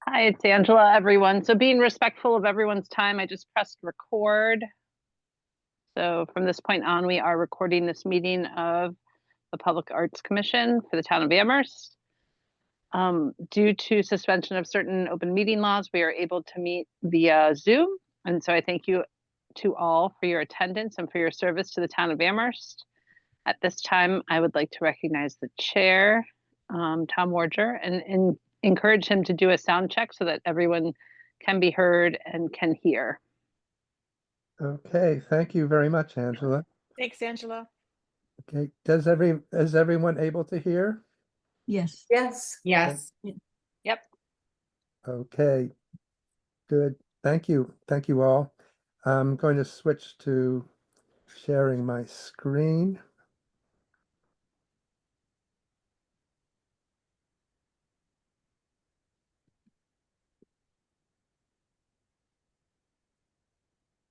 Hi, it's Angela, everyone. So being respectful of everyone's time, I just pressed record. So from this point on, we are recording this meeting of the Public Arts Commission for the town of Amherst. Due to suspension of certain open meeting laws, we are able to meet via Zoom. And so I thank you to all for your attendance and for your service to the town of Amherst. At this time, I would like to recognize the chair, Tom Warger, and encourage him to do a sound check so that everyone can be heard and can hear. Okay, thank you very much, Angela. Thanks, Angela. Okay, is everyone able to hear? Yes. Yes. Yes. Yep. Okay, good. Thank you. Thank you all. I'm going to switch to sharing my screen.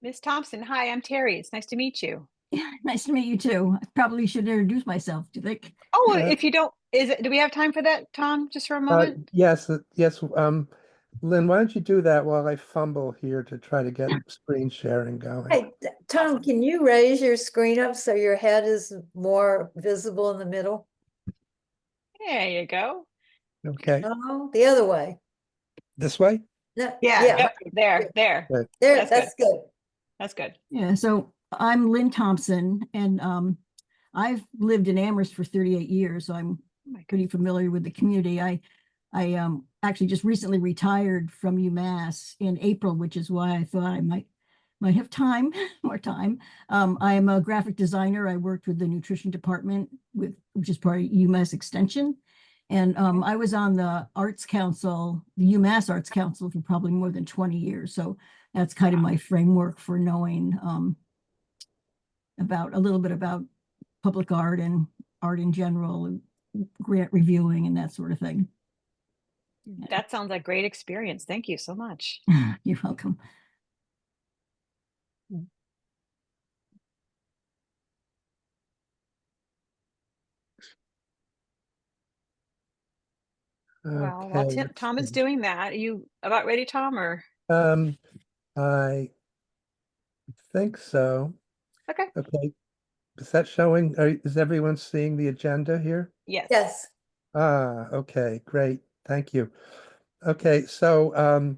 Miss Thompson, hi, I'm Terry. It's nice to meet you. Nice to meet you too. I probably should introduce myself, do you think? Oh, Uh, if you don't, do we have time for that, Tom, just for a moment? Yes, yes. Lynn, why don't you do that while I fumble here to try to get screen sharing going? Hey, Tom, Awesome. can you raise your screen up so your head is more visible in the middle? There you go. Okay, Oh, the other way. this way? No, Yep, there. there, That's that's good. That's good. Yeah, so I'm Lynn Thompson and I've lived in Amherst for 38 years, so I'm pretty familiar with the community. I actually just recently retired from UMass in April, which is why I thought I might have time, more time. I'm a graphic designer. I worked with the nutrition department which is part of UMass Extension. And I was on the Arts Council, the UMass Arts Council for probably more than 20 years. So that's kind of my framework for knowing about a little bit about public art and art in general, and grant reviewing and that sort of thing. That sounds like great experience. Thank you so much. You're welcome. Well, while Okay, Tom is doing that, are you about ready, Tom, or? I think so. Okay. Okay, is that showing? Is everyone seeing the agenda here? Yes. Yes. Ah, okay, great. Thank you. Okay, so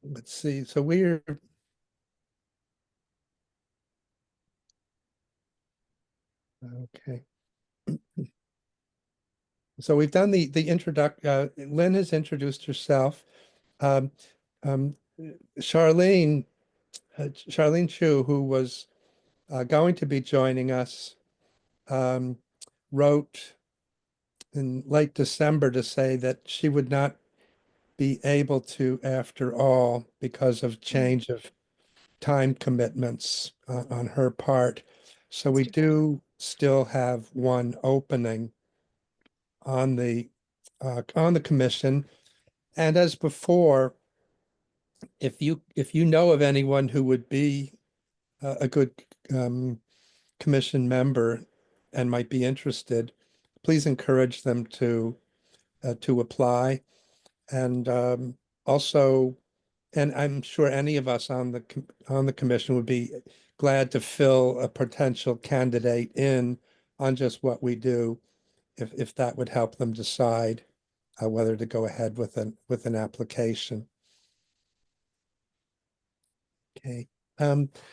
let's see. So we're okay. So we've done the introduction. Lynn has introduced herself. Um, um, Charlene Chu, who was going to be joining us, wrote in late December to say that she would not be able to after all because of change of time commitments on her part. So we do still have one opening on the commission. And as before, if you know of anyone who would be a good commission member and might be interested, please encourage them to apply. And also, and I'm sure any of us on the commission would be glad to fill a potential candidate in on just what we do, if that would help them decide whether to go ahead with an application. Okay,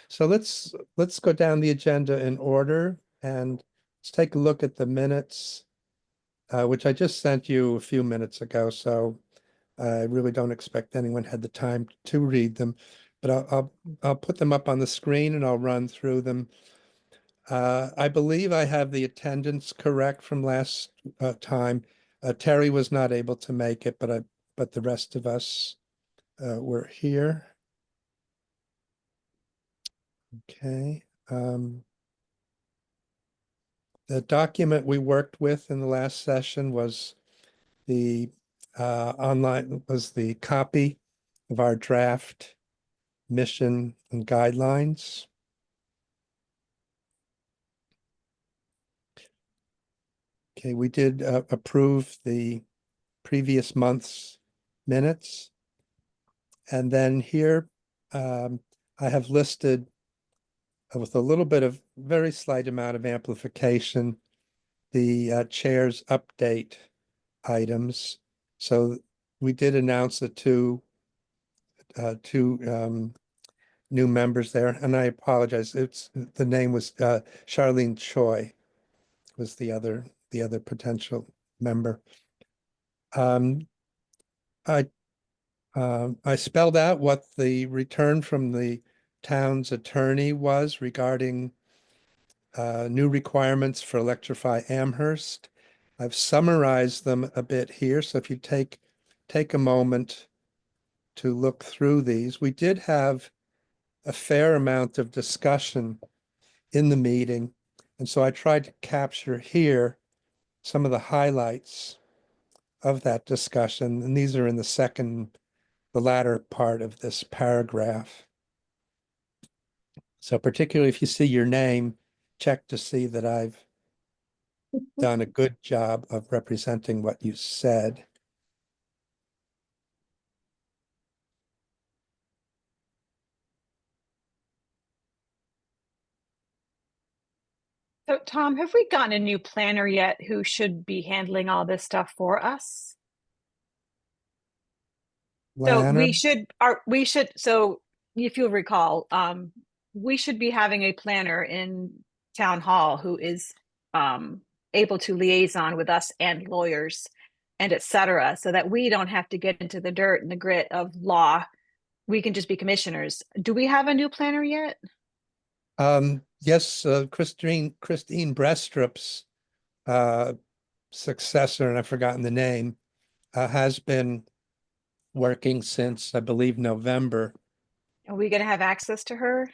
so let's go down the agenda in order and let's take a look at the minutes, which I just sent you a few minutes ago. So I really don't expect anyone had the time to read them, but I'll put them up on the screen and I'll run through them. I believe I have the attendance correct from last time. Terry was not able to make it, but the rest of us were here. Okay. The document we worked with in the last session was the copy of our draft mission and guidelines. Okay, we did approve the previous month's minutes. And then here, I have listed with a little bit of very slight amount of amplification, the chair's update items. So we did announce the two new members there, and I apologize. The name was Charlene Choi was the other potential member. I spelled out what the return from the town's attorney was regarding new requirements for Electrify Amherst. I've summarized them a bit here, so if you take a moment to look through these. We did have a fair amount of discussion in the meeting, and so I tried to capture here some of the highlights of that discussion, and these are in the latter part of this paragraph. So particularly if you see your name, check to see that I've done a good job of representing what you said. So Tom, have we gotten a new planner yet who should be handling all this stuff for us? So Lanner, so if you'll recall, we should be having a planner in town hall who is able to liaison with us and lawyers and et cetera, so that we don't have to get into the dirt and the grit of law. We can just be commissioners. Do we have a new planner yet? yes, Christine Brestrup's successor, and I've forgotten the name, has been working since, I believe, November. Are we going to have access to her?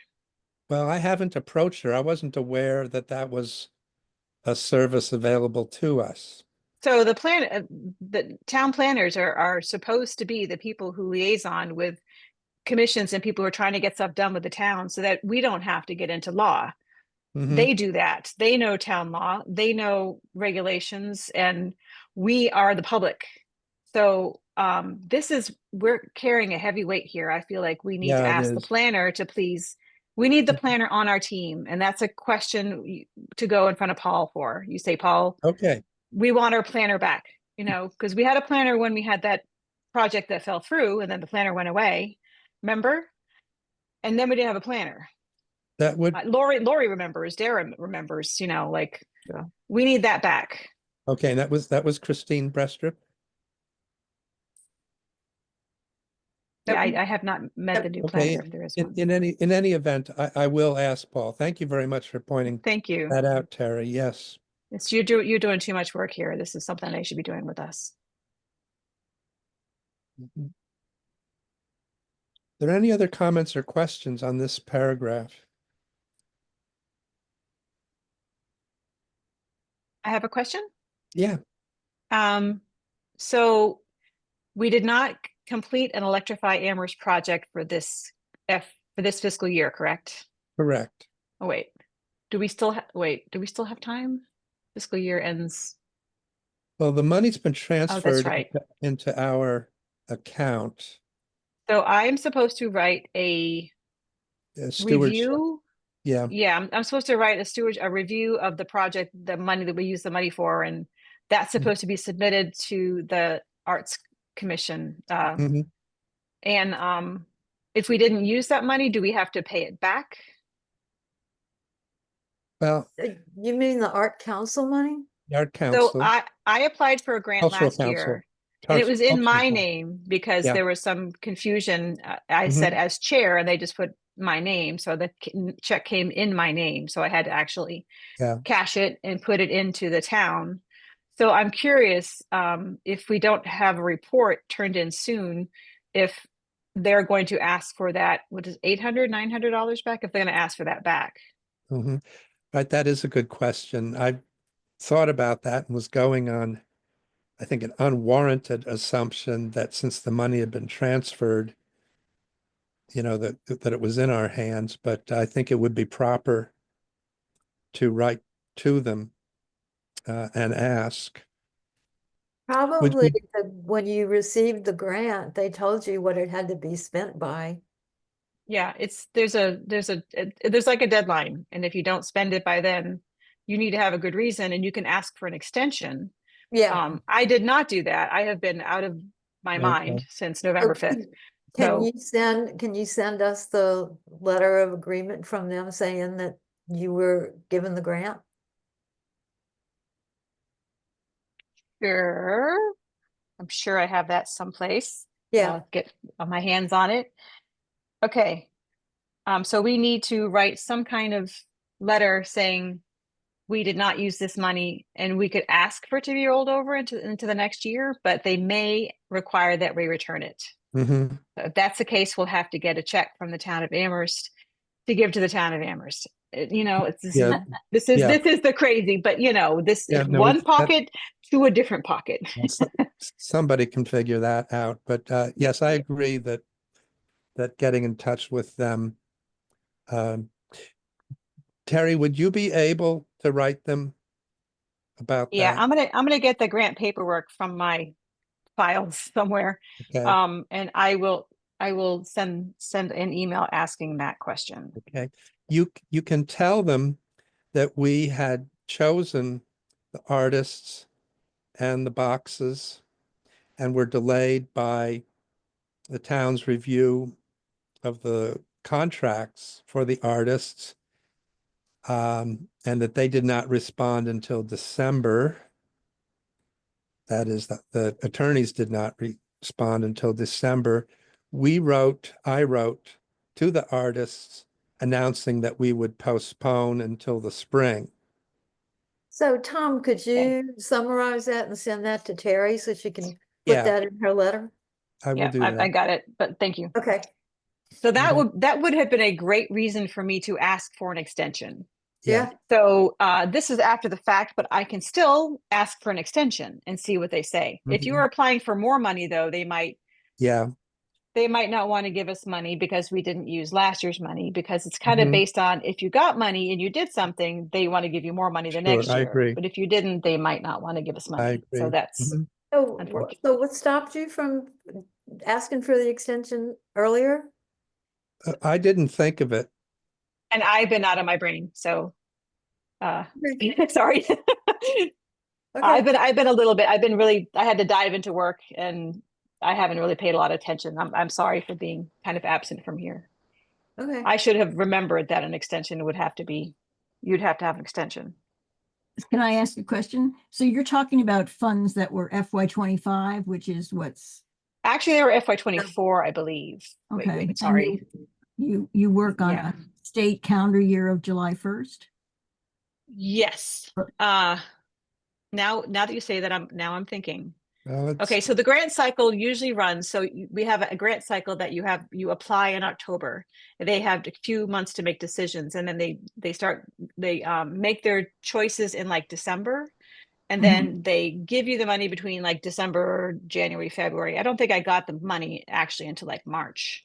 Well, I haven't approached her. I wasn't aware that that was a service available to us. So the town planners are supposed to be the people who liaison with commissions and people who are trying to get stuff done with the town, so that we don't have to get into law. Mhm. They do that. They know town law, they know regulations, and we are the public. So we're carrying a heavy weight here. I feel like we need to Yeah, it ask the is. planner to please, we need the planner on our team. And that's a question to go in front of Paul for. You say, Paul, Okay, we want our planner back, because we had a planner when we had that project that fell through, and then the planner went away. Remember? And then we didn't have a planner. that would, Lori remembers, Dara remembers, we need that back. okay, that was Christine Brestrup. Yeah, I have not met the new Okay, planner if there is one. in any event, I will ask Paul. Thank you very much for pointing Thank you. that out, Terry. Yes. You're doing too much work here. This is something they should be doing with us. Mhm. Are there any other comments or questions on this paragraph? I have a question. Yeah, So we did not complete an Electrify Amherst project for this fiscal year, correct? correct. Oh, wait. Do we still have time? Fiscal year ends. Well, the money's been Oh, that's transferred right. into our account. So I'm supposed to write a Stewardship. review. Yeah, Yeah, I'm supposed to write a review of the project, the money that we use the money for, and that's supposed to be submitted to the Arts Commission. mhm. And if we didn't use that money, do we have to pay it back? Well, You mean the art council money? the Art So Council, I applied for a grant Cultural last Council. year, and it was in Cultural my Council. name because Yeah. there was some confusion. I said as chair, and they just put my name, so the check came in my name, so I had to actually Yeah. cash it and put it into the town. So I'm curious, if we don't have a report turned in soon, if they're going to ask for that, what is $800, $900 back, if they're going to ask for that back. Mhm. Right, that is a good question. I thought about that and was going on, I think, an unwarranted assumption that since the money had been transferred, that it was in our hands, but I think it would be proper to write to them and ask. Probably you- when you received the grant, they told you what it had to be spent by. Yeah, there's like a deadline, and if you don't spend it by then, you need to have a good reason, and you can ask for an extension. Yeah. I did not do that. I have been out of my mind Okay. since So November 5th. Can So can you send us the letter of agreement from them saying that you were given the grant? sure, I'm sure I have that someplace. Yeah. I'll get my hands on it. Okay. So we need to write some kind of letter saying we did not use this money, and we could ask for it to be rolled over into the next year, but they may require that we return it. Mhm. If that's the case, we'll have to get a check from the town of Amherst to give to the town of Amherst. You know, it's Yeah, this is yeah. this is the crazy, but you know, this Yeah, is no, one that- pocket to a different pocket. somebody can figure that out. But yes, I agree that getting in touch with them. Um, Terry, would you be able to write them about Yeah, that? I'm gonna get the grant paperwork from my files somewhere. Okay, And I will send an email asking that question. okay. You can tell them that we had chosen the artists and the boxes and were delayed by the town's review of the contracts for the artists. And that they did not respond until December. That is, the attorneys did not respond until December. I wrote to the artists announcing that we would postpone until the spring. So Tom, could Okay. you summarize that and send that to Terry so she can put Yeah, that in her letter? I will Yeah, do I that. got it, but thank you. Okay. So that Mhm. would have been a great reason for me to ask for an extension. Yeah. So this is after the fact, but I can still ask for an extension and see what they say. If you Mhm. are applying for more money, though, Yeah, they might not want to give us money because we didn't use last year's money, because it's kind of Mhm. based on if you got money and you did something, they want to give you more money the sure, next I year. agree. But if you didn't, they might not want to give us I money. So agree. that's Mhm. unfortunate. So what stopped you from asking for the extension earlier? I didn't think of it. And I've been out of my brain. So Okay. sorry. Okay. I've been a little bit, I had to dive into work, and I haven't really paid a lot of attention. I'm sorry for being kind of absent from here. Okay. I should have remembered that an extension would have to be, you'd have to have an extension. Can I ask a question? So you're talking about funds that were FY25, which is what's, Actually, they were FY24, I believe. okay. And Sorry. you work on Yeah. a state calendar year of July 1st? Yes. Or- Now that you say that, I'm thinking. Well, Okay, so the grant cycle usually runs. So we have a grant cycle that you apply in October. They have a few months to make decisions, and then they make their choices in like December, and then they give you the money between like December, January, February. I don't think I got the money actually until like March.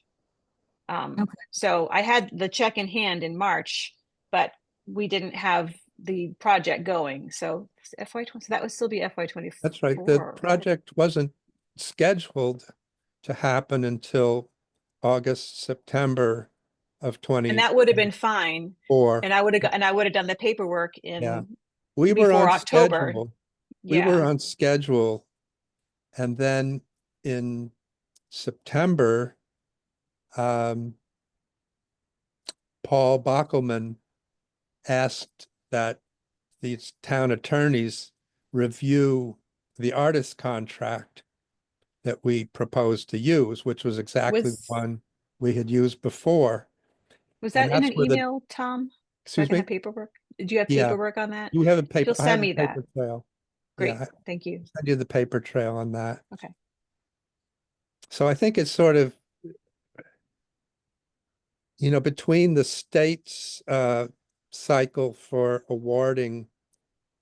Okay. So I had the check in hand in March, but we didn't have the project going. So FY20, so that would still be FY24. That's right. The project wasn't scheduled to happen until August, September of And that would have been fine. 24. And I would have done the paperwork Yeah. in We were before on October. schedule. We were on schedule. And then in September, Paul Bockelman asked that these town attorneys review the artist contract that we proposed to use, which was exactly the one we had used before. Was And that in that's an where the- email, Tom? So I Excuse can me? have paperwork? Did you have Yeah. paperwork on that? You have a If paper, you'll I have send a me that. paper trail. Great, Yeah, thank you. I do the paper trail on that. Okay. So I think it's sort of, between the state's cycle for awarding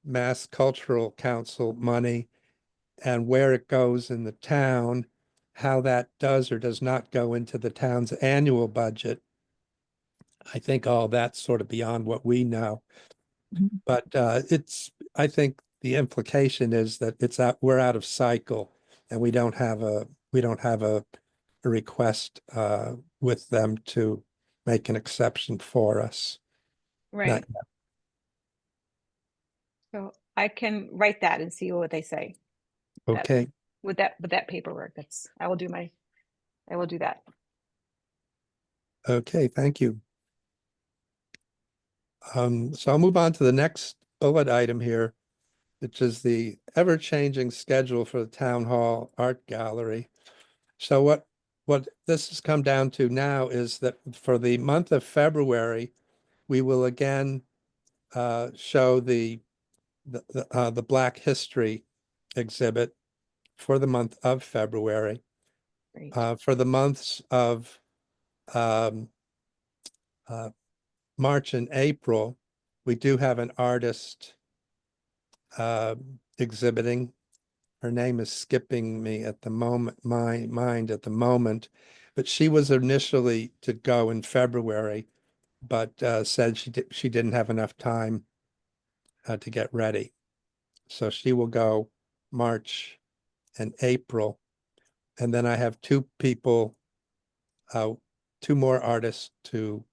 Mass Cultural Council money and where it goes in the town, how that does or does not go into the town's annual budget. I think all that's sort of beyond what we know. Mhm. But I think the implication is that we're out of cycle and we don't have a request with them to make an exception for us. Right. So I can write that and see what they say Okay, with that paperwork. I will do that. okay, thank you. So I'll move on to the next bullet item here, which is the ever-changing schedule for the Town Hall Art Gallery. So what this has come down to now is that for the month of February, we will again show the Black History exhibit for the month of February. Great. For the months of March and April, we do have an artist exhibiting. Her name is skipping me at the moment, my mind at the moment, but she was initially to go in February, but said she didn't have enough time to get ready. So she will go March and April. And then I have two more artists to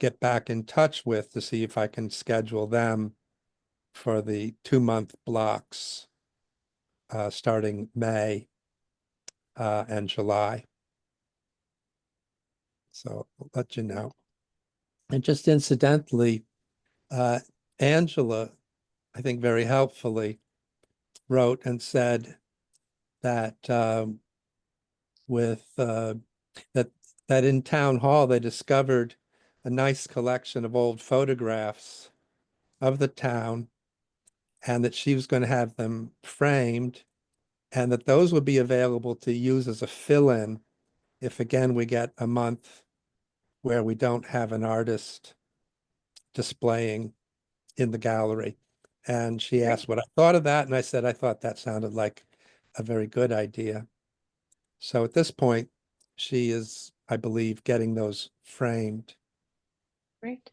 get back in touch with to see if I can schedule them for the 2-month blocks starting May and July. So I'll let you know. And just incidentally, Angela, I think very helpfully, wrote and said that that in Town Hall they discovered a nice collection of old photographs of the town, and that she was going to have them framed, and that those would be available to use as a fill-in if again we get a month where we don't have an artist displaying in the gallery. And she asked what I thought of that, and I said I thought that sounded like a very good idea. So at this point, she is, I believe, getting those framed. Great.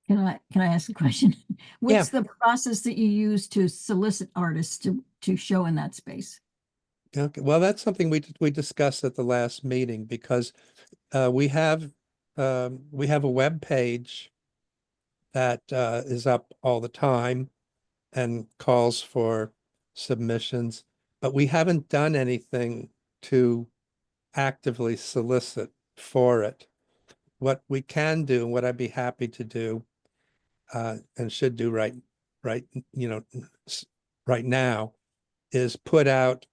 Can I ask a question? What's the process that you use to solicit artists to show in that space? Okay, well, that's something we discussed at the last meeting, because we have a web page that is up all the time and calls for submissions, but we haven't done anything to actively solicit for it. What we can do, and what I'd be happy to do, and should do right now, is put out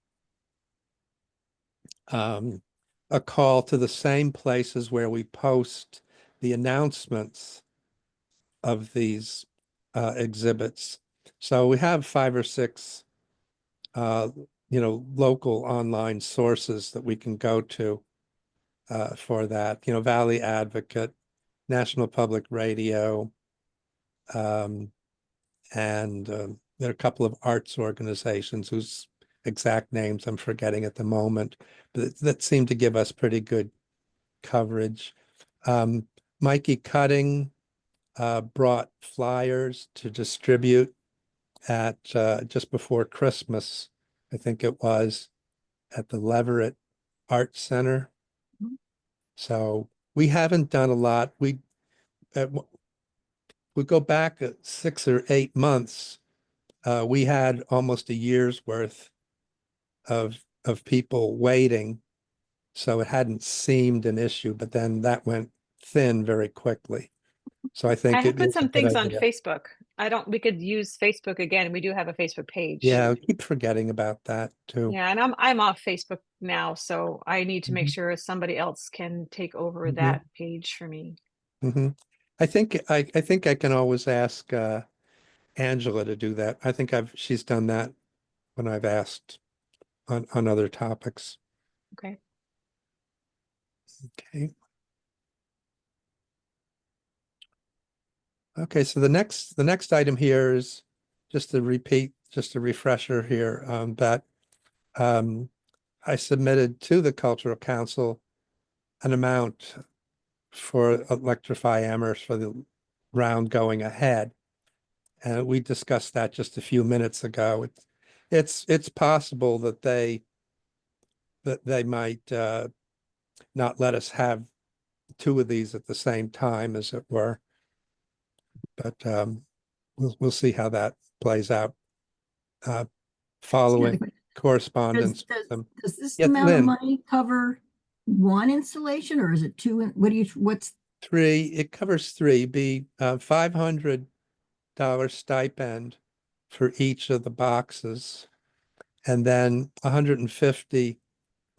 a call to the same places where we post the announcements of these exhibits. So we have 5 or 6 local online sources that we can go to for that. Valley Advocate, National Public Radio, and there are a couple of arts organizations whose exact names I'm forgetting at the moment, but that seem to give us pretty good coverage. Mikey Cutting brought flyers to distribute at just before Christmas, I think it was, at the Leverett Art Center. So we haven't done a lot. We go back 6 or 8 months. We had almost a year's worth of people waiting, so it hadn't seemed an issue. But then that went thin very quickly. So I think I have it put is a some good things on idea. Facebook. We could use Facebook again. We do have a Facebook page. Yeah, I keep forgetting about that too. Yeah, and I'm off Facebook now, so I need to make Mhm. sure somebody else can take over Mhm. that page for me. I think I can always ask Angela to do that. I think she's done that when I've asked on other topics. Okay. Okay. Okay, so the next item here is just to repeat, just a refresher here, that I submitted to the Cultural Council an amount for Electrify Amherst for the round going ahead. And we discussed that just a few minutes ago. It's possible that they might not let us have two of these at the same time, as it were. But we'll see how that plays out. Following correspondence with them. Does this Yeah, amount of Lynn. money cover one installation or is it two? What's, Three, it covers three, be $500 stipend for each of the boxes. And then 150,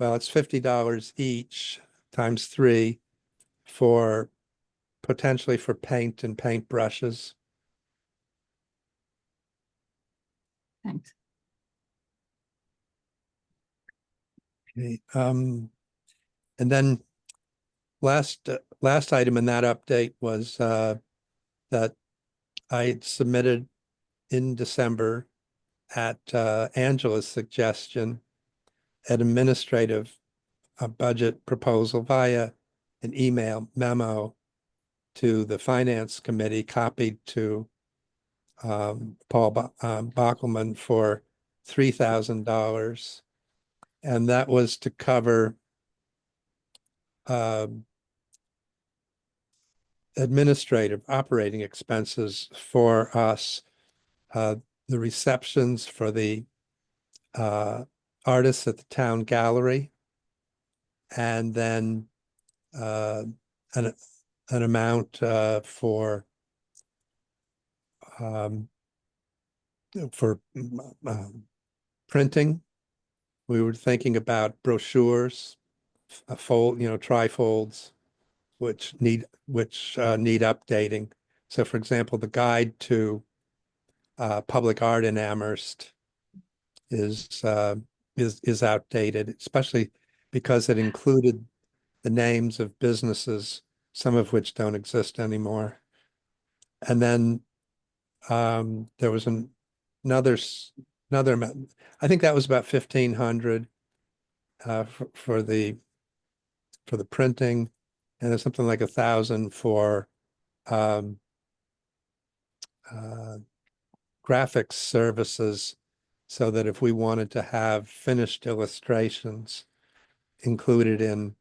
well, it's $50 each times three for potentially for paint and paint brushes. thanks. Okay, and then last item in that update was that I had submitted in December at Angela's suggestion an administrative budget proposal via an email memo to the Finance Committee, copied to Paul Bockelman for $3,000. And that was to cover administrative operating expenses for us, the receptions for the artists at the town gallery, and then an amount for printing. We were thinking about brochures, trifolds, which need updating. So, for example, the guide to public art in Amherst is outdated, especially because it included the names of businesses, some of which don't exist anymore. And then there was another amount. I think that was about 1,500 for the printing, and there's something like 1,000 for graphics services, so that if we wanted to have finished illustrations included in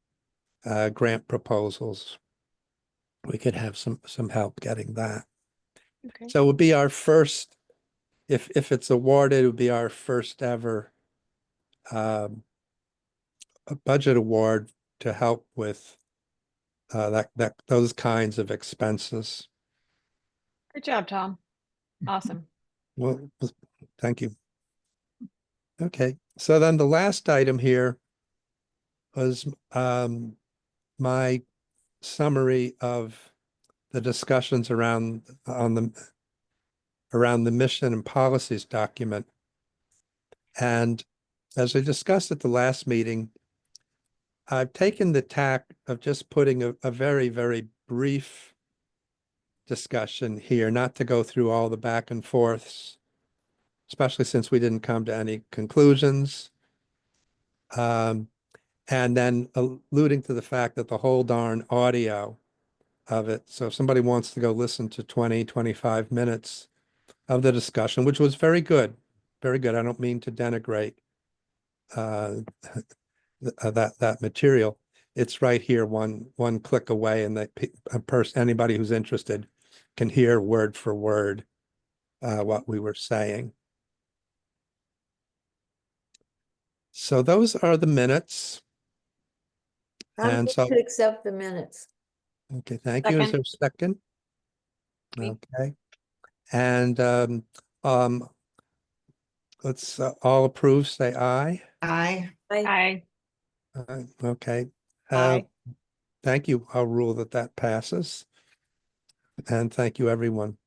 grant proposals, we could have some help getting that. Okay. So it would be our first, if it's awarded, it would be our first ever a budget award to help with those kinds of expenses. Good job, Tom. Awesome. Well, thank you. Okay, so then the last item here was my summary of the discussions around the mission and policies document. And as I discussed at the last meeting, I've taken the tack of just putting a very, very brief discussion here, not to go through all the back and forths, especially since we didn't come to any conclusions. And then alluding to the fact that the whole darn audio of it. So if somebody wants to go listen to 20, 25 minutes of the discussion, which was very good, very good. I don't mean to denigrate that material. It's right here, one click away, and anybody who's interested can hear word for word what we were saying. So those are the minutes. I'm And going so, to accept the minutes. okay, thank you. Is there a second? Me. Okay. And let's all approve, say aye. Aye. Aye. Okay. Aye. Thank you. I'll rule that passes. And thank you, everyone.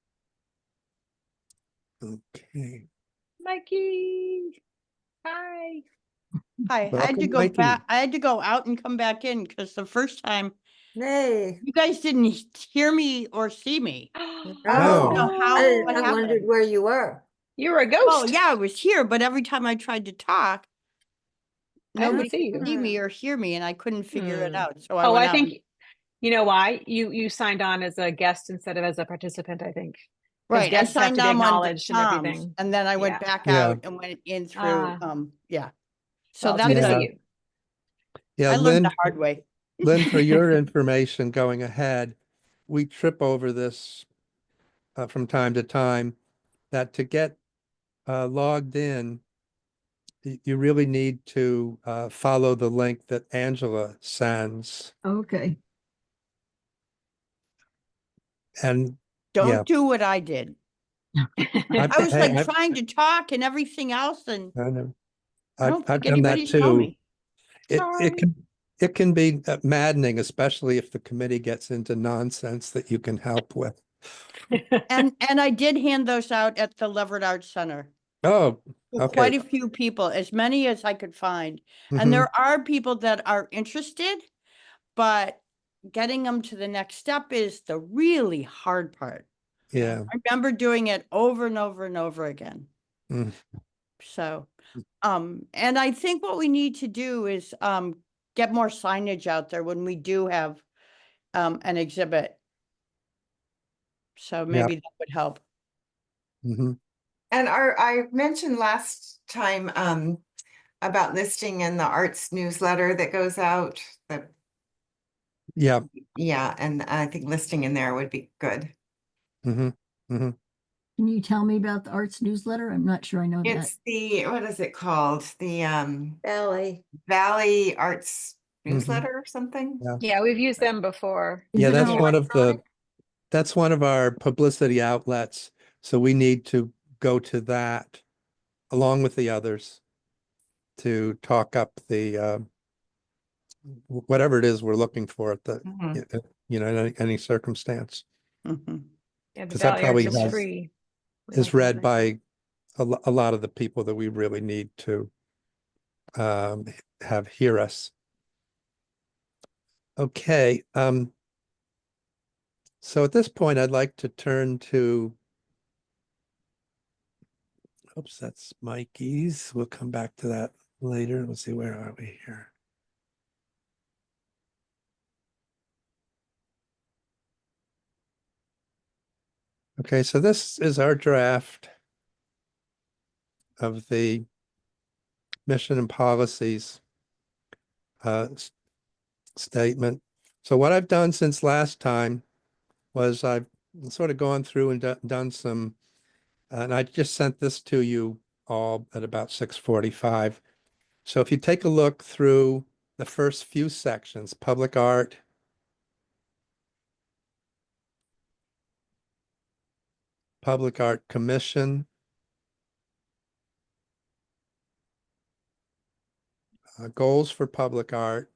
Okay. Mikey. Hi. Hi, I had to Welcome, go Mikey. back, I had to go out and come back in because the first time Nay. you guys didn't hear me or see me. No. know how- what I wondered happened? where you were. You were a Oh, ghost. yeah, I was here, but every time I tried to talk, I didn't nobody see could you. see me or hear me, and I couldn't figure it Hmm. out, so I Oh, went I out. think, you know why? You signed on as a guest instead of as a participant, I think. Right, I guests have signed to be on one to acknowledged and Tom's, everything. and then I went Yeah. back Yeah. out and went in through, Ah. yeah. So Well, it's that's good to Yeah. see a, you. Yeah, I learned Lynn, the hard way. Lynn, for your information going ahead, we trip over this from time to time, that to get logged in, you really need to follow the link that Angela sends. Okay. And yeah, Don't do what I did. I've, I was hey, like trying to talk and everything else, and I know. I don't I've think done that anybody saw too. me. It Sorry. it can be maddening, especially if the committee gets into nonsense that you can help with. And I did hand those out at the Leverett Arts Center. Oh, To okay. quite a few people, as many as I could find. Mhm. And there are people that are interested, but getting them to the next step is the really hard part. Yeah. I remember doing it over and over and over again. Mm. So, and I think what we need to do is, get more signage out there when we do have, an exhibit. So maybe that would help. Mhm. And I mentioned last time about listing in the arts newsletter that goes out. Yeah. Yeah, and I think listing in there would be good. Mhm. Mhm. Can you tell me about the arts newsletter? I'm not sure I know that. It's the, what is it called? The Valley. Valley Arts Mhm. newsletter or something? Yeah. Yeah, we've used them before. Is Yeah, it that's all one of electronic? that's one of our publicity outlets. So we need to go to that along with the others to talk up the whatever it is we're looking for at the Mhm. in any circumstance. Mhm. Yeah, the 'Cause that Valley Arts probably is has- free. is read by a lot of the people that we really need to have hear us. Okay. So at this point, I'd like to turn to, oops, that's Mikey's. We'll come back to that later. Let's see, where are we here? Okay, so this is our draft of the mission and policies statement. So what I've done since last time was I've sort of gone through and done some, and I just sent this to you all at about 6:45. So if you take a look through the first few sections, public art, Public Art Commission, goals for public art,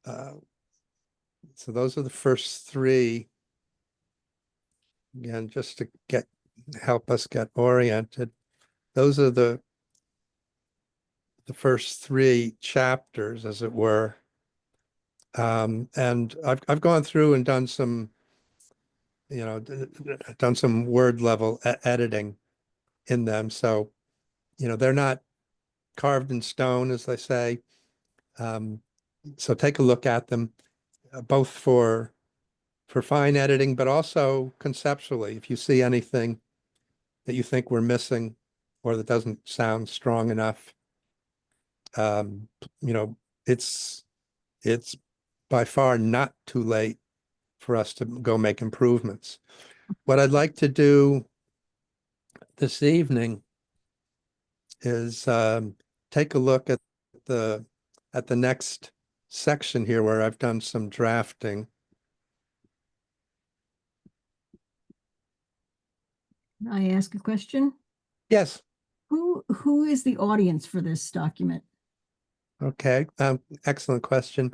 so those are the first three. Again, just to help us get oriented. Those are the first three chapters, as it were. And I've gone through and done some, done some word level editing in them. So, they're not carved in stone, as they say. So take a look at them, both for fine editing, but also conceptually. If you see anything that you think we're missing or that doesn't sound strong enough, it's by far not too late for us to go make improvements. What I'd like to do this evening is take a look at the next section here where I've done some drafting. Can I ask a question? Yes. Who is the audience for this document? Okay. Excellent question.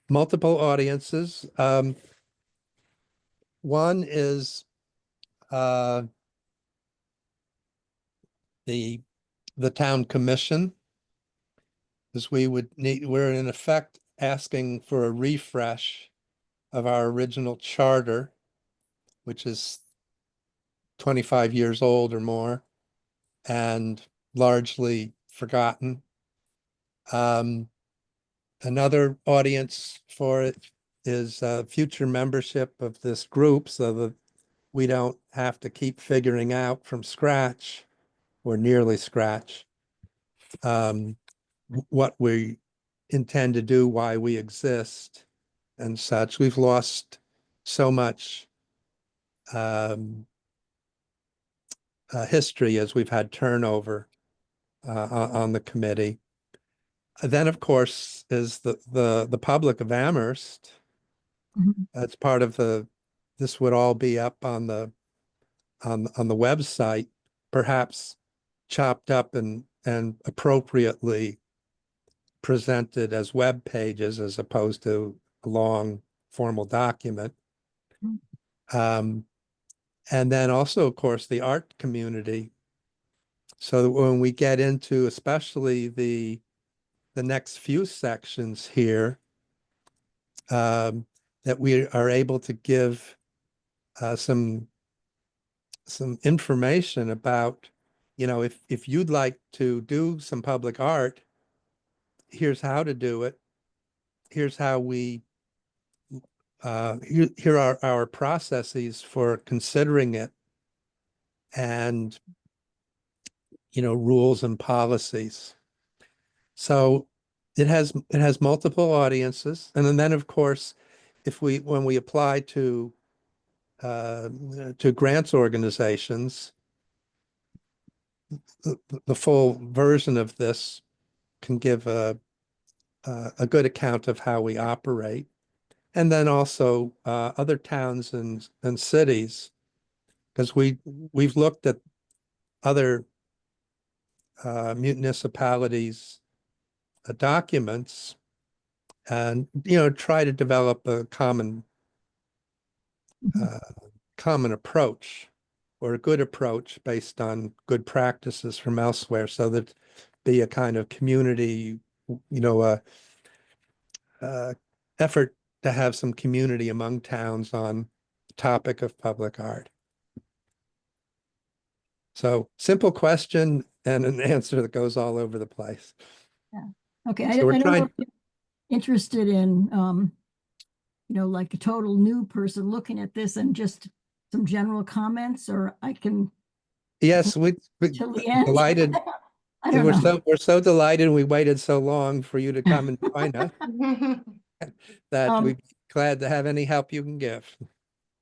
Multiple audiences. One is the town commission, as we're in effect asking for a refresh of our original charter, which is 25 years old or more and largely forgotten. Another audience for it is future membership of this group so that we don't have to keep figuring out from scratch or nearly scratch what we intend to do, why we exist and such. We've lost so much history as we've had turnover on the committee. Then, of course, is the public of Amherst. Mhm. That's part of this would all be up on the website, perhaps chopped up and appropriately presented as web pages as opposed to a long formal document. And then also, of course, the art community. So that when we get into especially the next few sections here, that we are able to give some information about, if you'd like to do some public art, here's how to do it. Here's how we, here are our processes for considering it, and, rules and policies. So it has multiple audiences. And then of course, when we apply to grants organizations, the full version of this can give a good account of how we operate. And then also other towns and cities, because we've looked at other municipalities' documents and try to develop a common approach, or a good approach based on good practices from elsewhere, so that be a kind of community, effort to have some community among towns on the topic of public art. So simple question and an answer that goes all over the place. Okay, So I we're don't know trying- if you're interested in, like a total new person looking at this and just some general comments, or I can Yes, we till the end. delighted. I don't know. We're so delighted we waited so long for you to come and join us that we'd be glad to have any help you can give.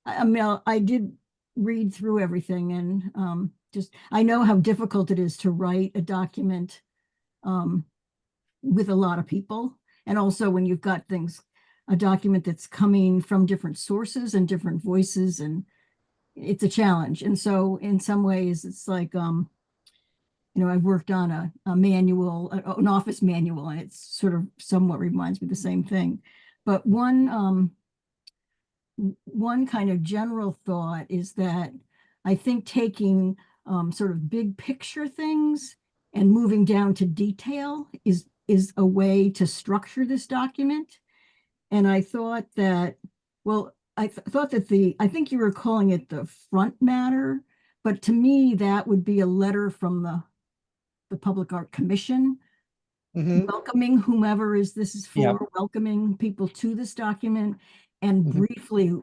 I mean, I did read through everything, and I know how difficult it is to write a document with a lot of people. And also when you've got a document that's coming from different sources and different voices, and it's a challenge. And so in some ways it's like, I've worked on a manual, an office manual, and it's sort of somewhat reminds me of the same thing. But one kind of general thought is that I think taking sort of big picture things and moving down to detail is a way to structure this document. And I thought that, well, I think you were calling it the front matter, but to me, that would be a letter from the Public Art Commission, welcoming whomever this is for, Yeah. welcoming people to this document, and Mhm. briefly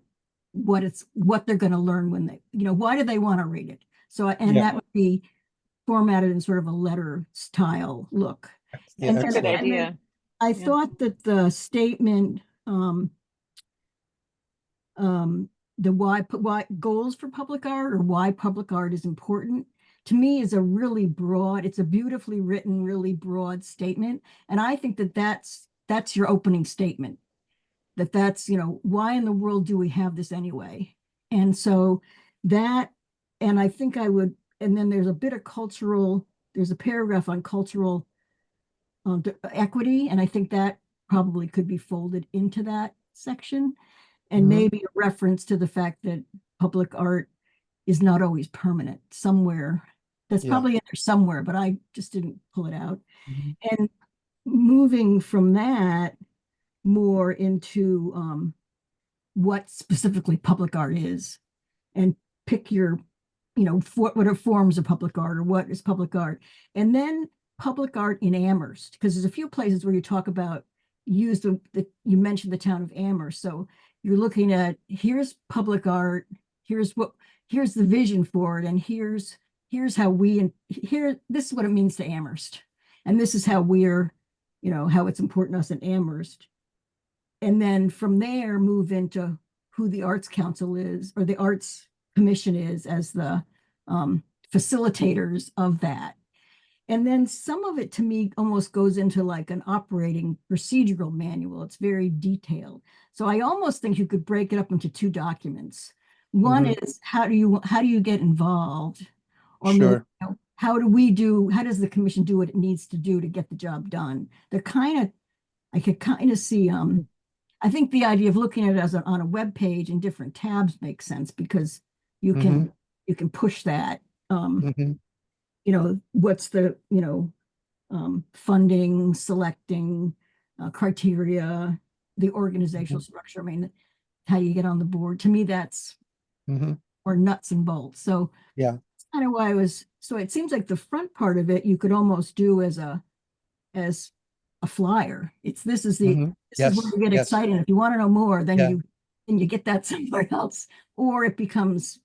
what they're going to learn when they, why do they want to read it? So, and Yeah. that would be formatted in sort of a letter style look. Yeah, And- That's a good excellent. idea. I Yeah. thought that the statement, the why goals for public art, or why public art is important, to me is a really broad, it's a beautifully written, really broad statement. And I think that that's your opening statement, that's, why in the world do we have this anyway? And so and I think and then there's a bit of there's a paragraph on cultural equity. And I think that probably could be folded into that section. And Mhm. maybe a reference to the fact that public art is not always permanent somewhere. That's Yeah. probably in there somewhere, but I just didn't pull it out. Mhm. And moving from that more into what specifically public art is, and pick your, what are forms of public art, or what is public art. And then public art in Amherst, because there's a few places where you talk about use you mentioned the town of Amherst. So you're looking at, here's public art, here's the vision for it, and here's how this is what it means to Amherst. And this is how we're, how it's important to us in Amherst. And then from there, move into who the Arts Council is, or the Arts Commission is, as the facilitators of that. And then some of it to me almost goes into like an operating procedural manual. It's very detailed. So I almost think you could break it up into two documents. One is how do you get involved? Or maybe, Sure. how does the commission do what it needs to do to get the job done? I could kind of see, I think the idea of looking at it as on a web page in different tabs makes sense, because you can push that. Mhm. What's the funding, selecting criteria, the organizational structure. I mean, how you get on the board. To me, that's Mhm. more nuts and bolts. So Yeah. that's kind of why so it seems like the front part of it you could almost do as a flyer. This is Mhm. where Yes, you get yes. excited. If you want to know more, then Yeah. you get that somewhere else, or it becomes,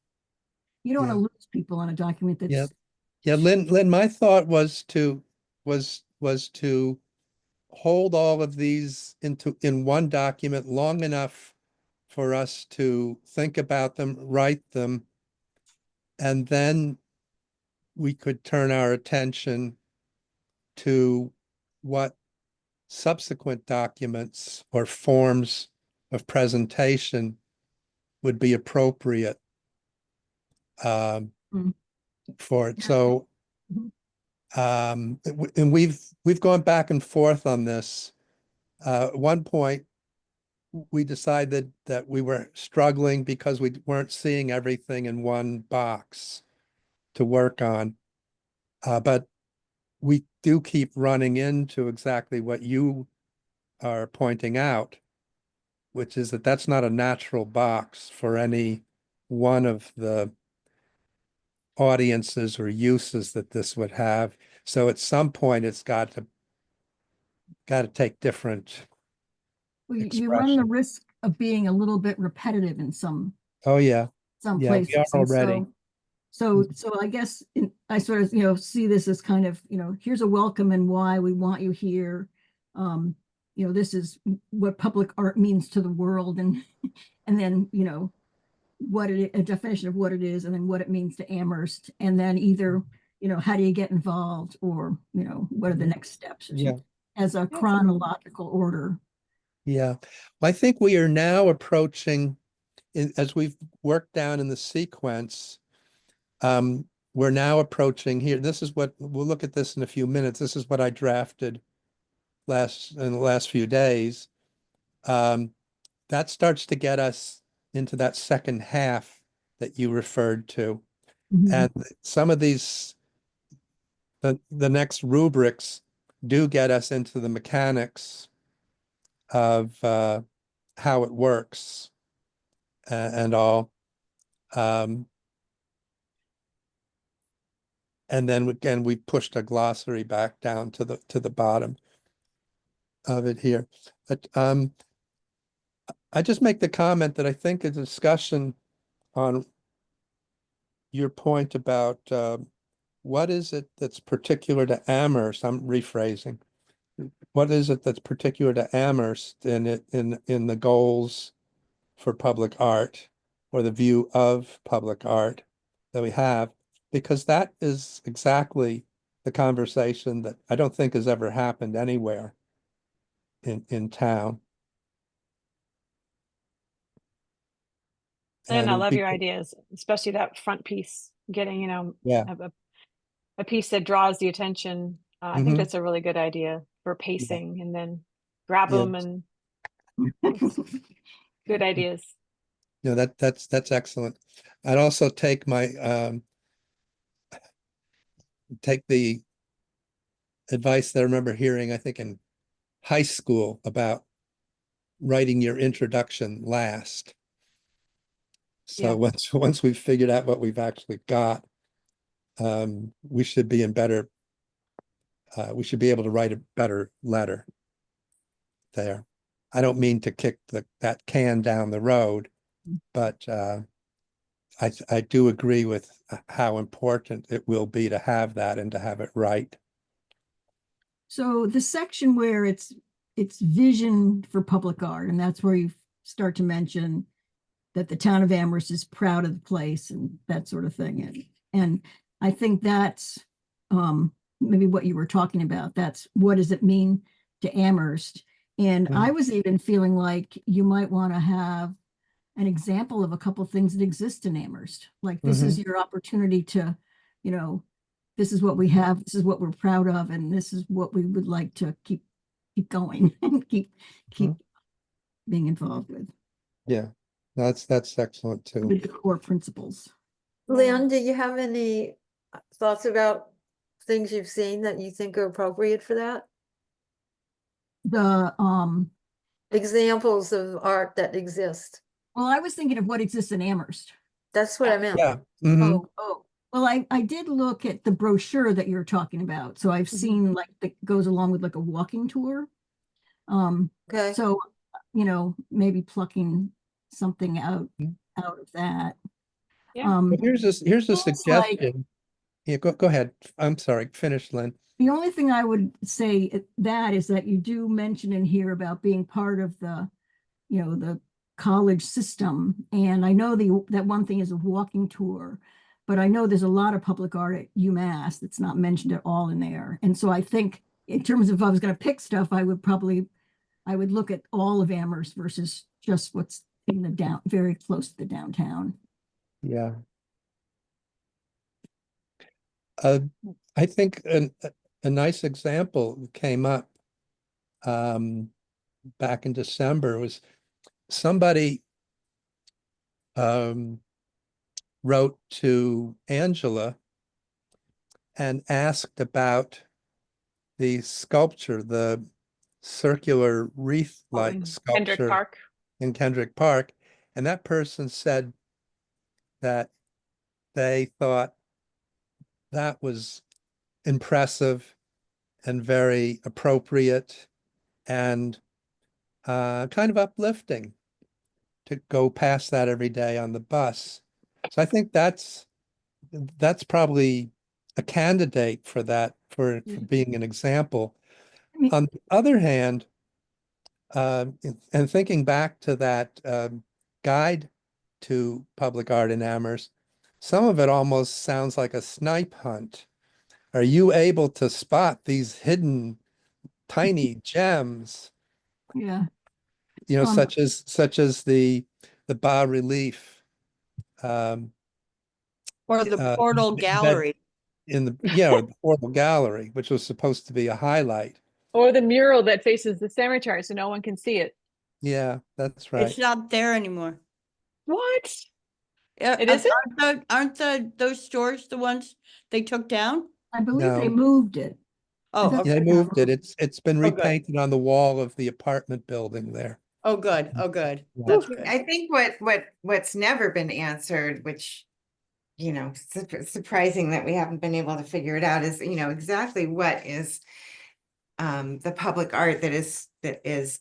you don't Yeah. want to lose people on a document that's. Yeah. Yeah, Lynn, my thought was to hold all of these in one document long enough for us to think about them, write them, and then we could turn our attention to what subsequent documents or forms of presentation would be appropriate Mm. for it. Yeah. So and we've gone back and forth on this. At one point, we decided that we were struggling because we weren't seeing everything in one box to work on. But we do keep running into exactly what you are pointing out, which is that that's not a natural box for any one of the audiences or uses that this would have. So at some point, it's got to take different You run the expression. risk of being a little bit repetitive in some Oh, yeah. Yeah, we places. are And already. so I guess I sort of, see this as kind of, here's a welcome and why we want you here. This is what public art means to the world, and then, a definition of what it is, and then what it means to Amherst, and then either, how do you get involved, or, what are the next steps, or Yeah. something, as a That's a- chronological order. Yeah. Well, I think we are now approaching, as we've worked down in the sequence, we're now approaching here. This is what we'll look at this in a few minutes. This is what I drafted in the last few days. That starts to get us into that second half that you referred to. Mhm. And some of these, the next rubrics do get us into the mechanics of how it works and all. And then again, we pushed a glossary back down to the bottom of it here. But I just make the comment that I think a discussion on your point about what is it that's particular to Amherst? I'm rephrasing. What is it that's particular to Amherst in the goals for public art, or the view of public art that we have? Because that is exactly the conversation that I don't think has ever happened anywhere in town. And I it would love be your cool. ideas, especially that front piece, getting, Yeah. a piece that draws the attention. I think Mhm. that's a really good idea for pacing, and then grab Yeah. them, and good ideas. No, that's excellent. I'd also take take the advice that I remember hearing, I think in high school, about writing your introduction last. So Yeah. once we've figured out what we've actually got, we should be in better, we should be able to write a better letter. there. I don't mean to kick that can down the road, Mm. but I do agree with how important it will be to have that and to have it right. So the section where it's vision for public art, and that's where you start to mention that the town of Amherst is proud of the place and that sort of thing. And I think that's maybe what you were talking about. That's what does it mean to Amherst? And I was even feeling like you might want to have an example of a couple things that exist in Amherst. Like this is your opportunity to, you know, this is what we have, this is what we're proud of, and this is what we would like to keep going and keep being involved with Yeah, that's excellent too. the core principles. Lynn, do you have any thoughts about things you've seen that you think are appropriate for that? The Examples of art that exist. well, I was thinking of what exists in Amherst. That's what I meant. Yeah. Mhm. Well, I did look at the brochure that you're talking about. So I've seen like that goes along with like a walking tour. Okay. So, you know, maybe plucking something out of that. Yeah. But here's a It's like- suggestion. Yeah, go ahead. I'm sorry. Finish, Lynn. The only thing I would say that is that you do mention in here about being part of the, you know, the college system. And I know that one thing is a walking tour, but I know there's a lot of public art at UMass that's not mentioned at all in there. And so I think in terms of if I was going to pick stuff, I would look at all of Amherst versus just what's in the very close to the downtown. Yeah. I think a nice example came up back in December was somebody wrote to Angela and asked about the sculpture, the circular wreath-like in sculpture Kendrick Park. in Kendrick Park. And that person said that they thought that was impressive and very appropriate and kind of uplifting to go past that every day on the bus. So I think that's probably a candidate for that, for being an example. On the other hand, and thinking back to that guide to public art in Amherst, some of it almost sounds like a snipe hunt. Are you able to spot these hidden tiny gems, Yeah. you know, such as the bas relief Or the Uh, portal that- gallery. or the portal gallery, which was supposed to be a highlight. Or the mural that faces the cemetery so no one can see it. Yeah, that's right. It's not there anymore. What? Yeah, It isn't? Aren't those stores the ones they took down? I believe they No. moved it. Oh, thought- Yeah, okay. they moved it. It's been Oh, good. repainted on the wall of the apartment building there. Oh, good. Oh, good. Yeah. That's good. I think what's never been answered, which, you know, surprising that we haven't been able to figure it out, is, you know, exactly what is the public art that is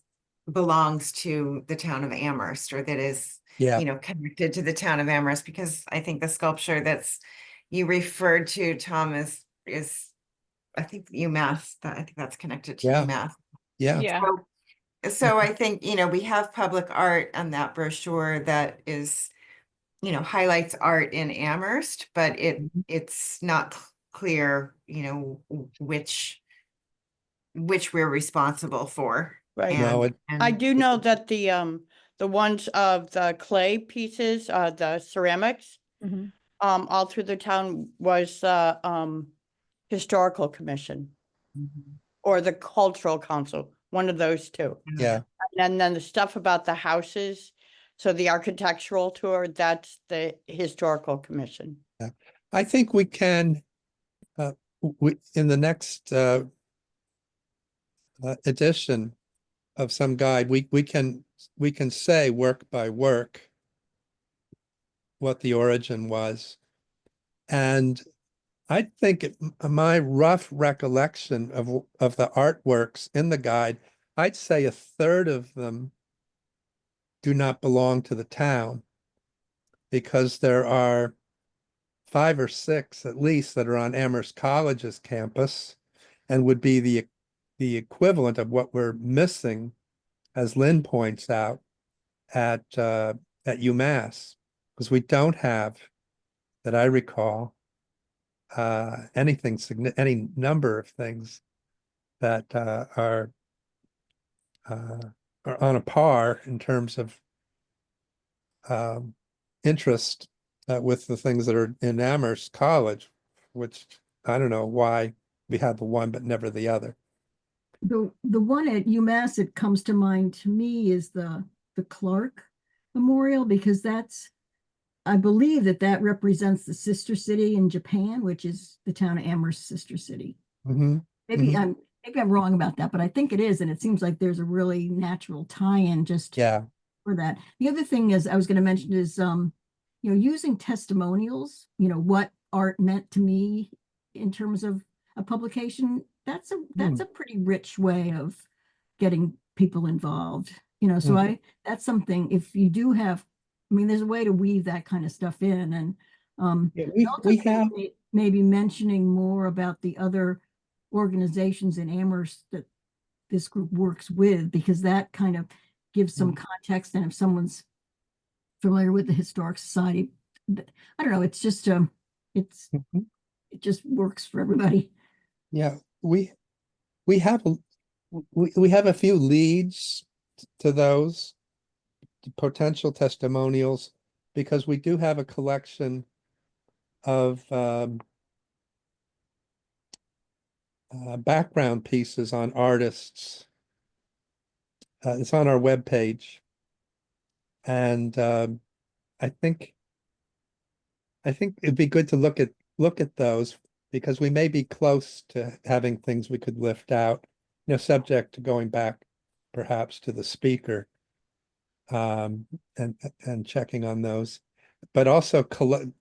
belongs to the town of Amherst, or that is, Yeah, you know, connected to the town of Amherst, because I think the sculpture that's you referred to, Tom, is I think UMass, I think that's connected to Yeah. UMass. yeah, Yeah. So I think, you know, we have public art on that brochure that is, you know, highlights art in Amherst, but it's not clear, you know, which we're responsible for. Right. No, And I do know that the ones of the clay pieces, the ceramics, Mhm. all through the town was the historical commission or the cultural council, one of those two. yeah, And then the stuff about the houses, so the architectural tour, that's the historical commission. I think we can, in the next edition of some guide, we can say work by work what the origin was. And I think my rough recollection of the artworks in the guide, I'd say a third of them do not belong to the town because there are 5 or 6 at least that are on Amherst College's campus and would be the equivalent of what we're missing, as Lynn points out, at UMass, because we don't have, that I recall, any number of things that are on a par in terms of interest with the things that are in Amherst College, which I don't know why we had the one but never the other. The one at UMass that comes to mind to me is the Clark Memorial, because I believe that represents the sister city in Japan, which is the town of Amherst's sister city. Mm-hmm. Maybe I'm wrong about that, but I think it is, and it seems like there's a really natural tie-in just Yeah. for that. The other thing is I was going to mention is using testimonials, what art meant to me in terms of a publication. That's a pretty rich way of getting people involved. So that's something, if you do have, there's a way to weave that kind of stuff in, and Yeah, we have maybe mentioning more about the other organizations in Amherst that this group works with, because that kind of gives some context. And if someone's familiar with the Historic Society, I don't know, it's just it just works for everybody. Yeah, we have a few leads to those potential testimonials, because we do have a collection of background pieces on artists. It's on our webpage, and I think it'd be good to look at those, because we may be close to having things we could lift out, subject to going back perhaps to the speaker and checking on those, but also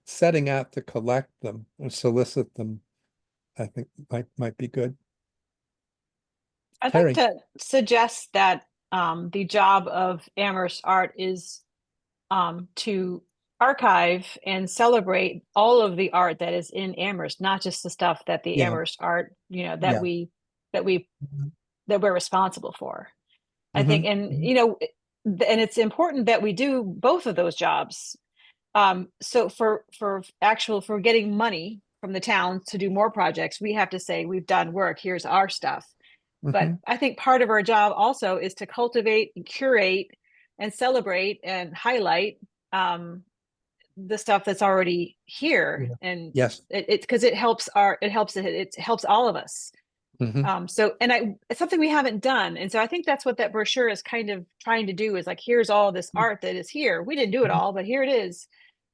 setting out to collect them or solicit them, I think might be good. I'd Terry. like to suggest that the job of Amherst Art is to archive and celebrate all of the art that is in Amherst, not just the stuff that the Yeah. Amherst Art, that Yeah. we're responsible for. I think, and and it's important that we do both of those jobs. So for getting money from the town to do more projects, we have to say we've done work. Here's our stuff. But I think part of our job also is to cultivate and curate and celebrate and highlight the stuff that's already here. Yeah. And Yes. it because it helps all of us. So, and it's something we haven't done. And so I think that's what that brochure is kind of trying to do, is like, here's all this art that is here. We didn't do it all, but here it is.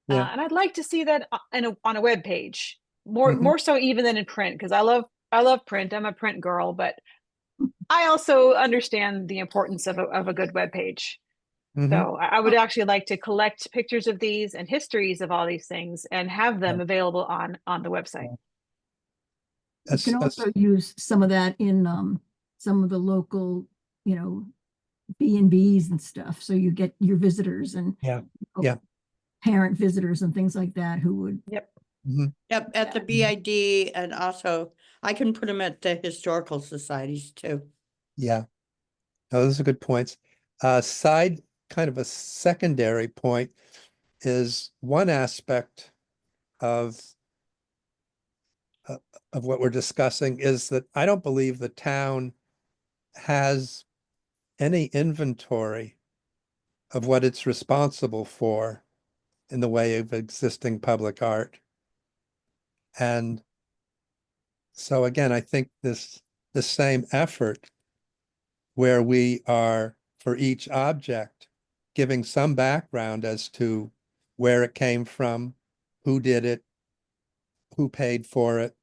Yeah. And I'd like to see that on a web page, more so even than in print, because I love print. I'm a print girl, but I also understand the importance of a good web page. So I would actually like to collect pictures of these and histories of all these things and have them available on the website. You can also use some of that in some of the local, B&Bs and stuff. So you get your visitors and parent visitors and things like that who would. Yep. Yep, at the BID, and also I can put them at the historical societies too. Yeah. No, those are good points. Kind of a secondary point is one aspect of what we're discussing is that I don't believe the town has any inventory of what it's responsible for in the way of existing public art. And so again, I think the same effort where we are, for each object, giving some background as to where it came from, who did it, who paid for it,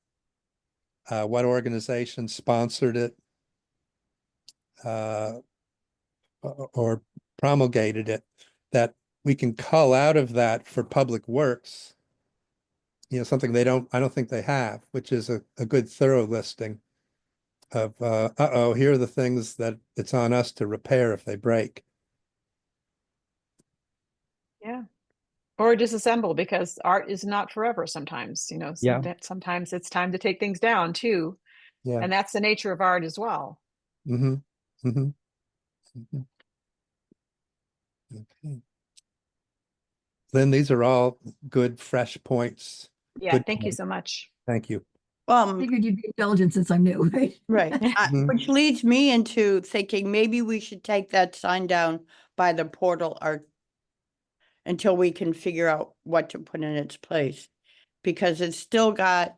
what organization sponsored it, or promulgated it, that we can cull out of that for public works, something I don't think they have, which is a good thorough listing uh-oh, here are the things that it's on us to repair if they break. Yeah. Or disassemble, because art is not forever sometimes, you know, Yeah. sometimes it's time to take things down too. Yeah. And that's the nature of art as well. Mm-hmm. Mm-hmm. Mhm. Okay. Lynn, these are all good, fresh points. Yeah, Good thank you point. so much. Thank you. Figured you'd be indulgent since I'm new, right? Right, Mhm. which leads me into thinking maybe we should take that sign down by the portal art until we can figure out what to put in its place. Because it's still got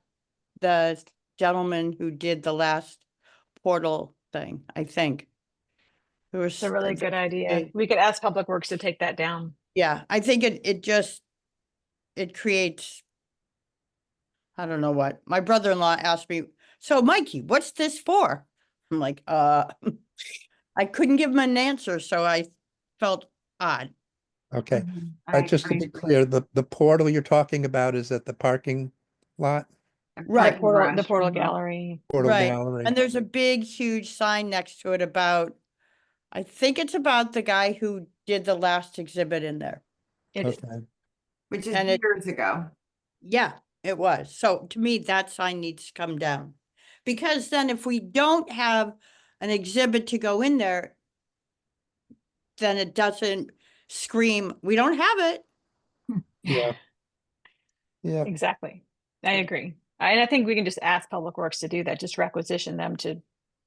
the gentleman who did the last portal thing, I think. It was It's a really good idea. a- We could ask Public Works to take that down. Yeah, I think it creates, I don't know what. My brother-in-law asked me, so Mikey, what's this for? I'm like, I couldn't give him an answer, so I felt odd. Okay. I Just to agree. be clear, the portal you're talking about is at the parking lot, Right. The portal, the Garage. portal Mhm. gallery. portal Right, gallery. and there's a big, huge sign next to it about, I think it's about the guy who did the last exhibit in there. It is. Okay. Which is And it- years ago. Yeah, it was. So to me, that sign needs to come down. Because then if we don't have an exhibit to go in there, then it doesn't scream, we don't have it. Yeah. Yeah. Exactly. I agree. And I think we can just ask Public Works to do that, just requisition them to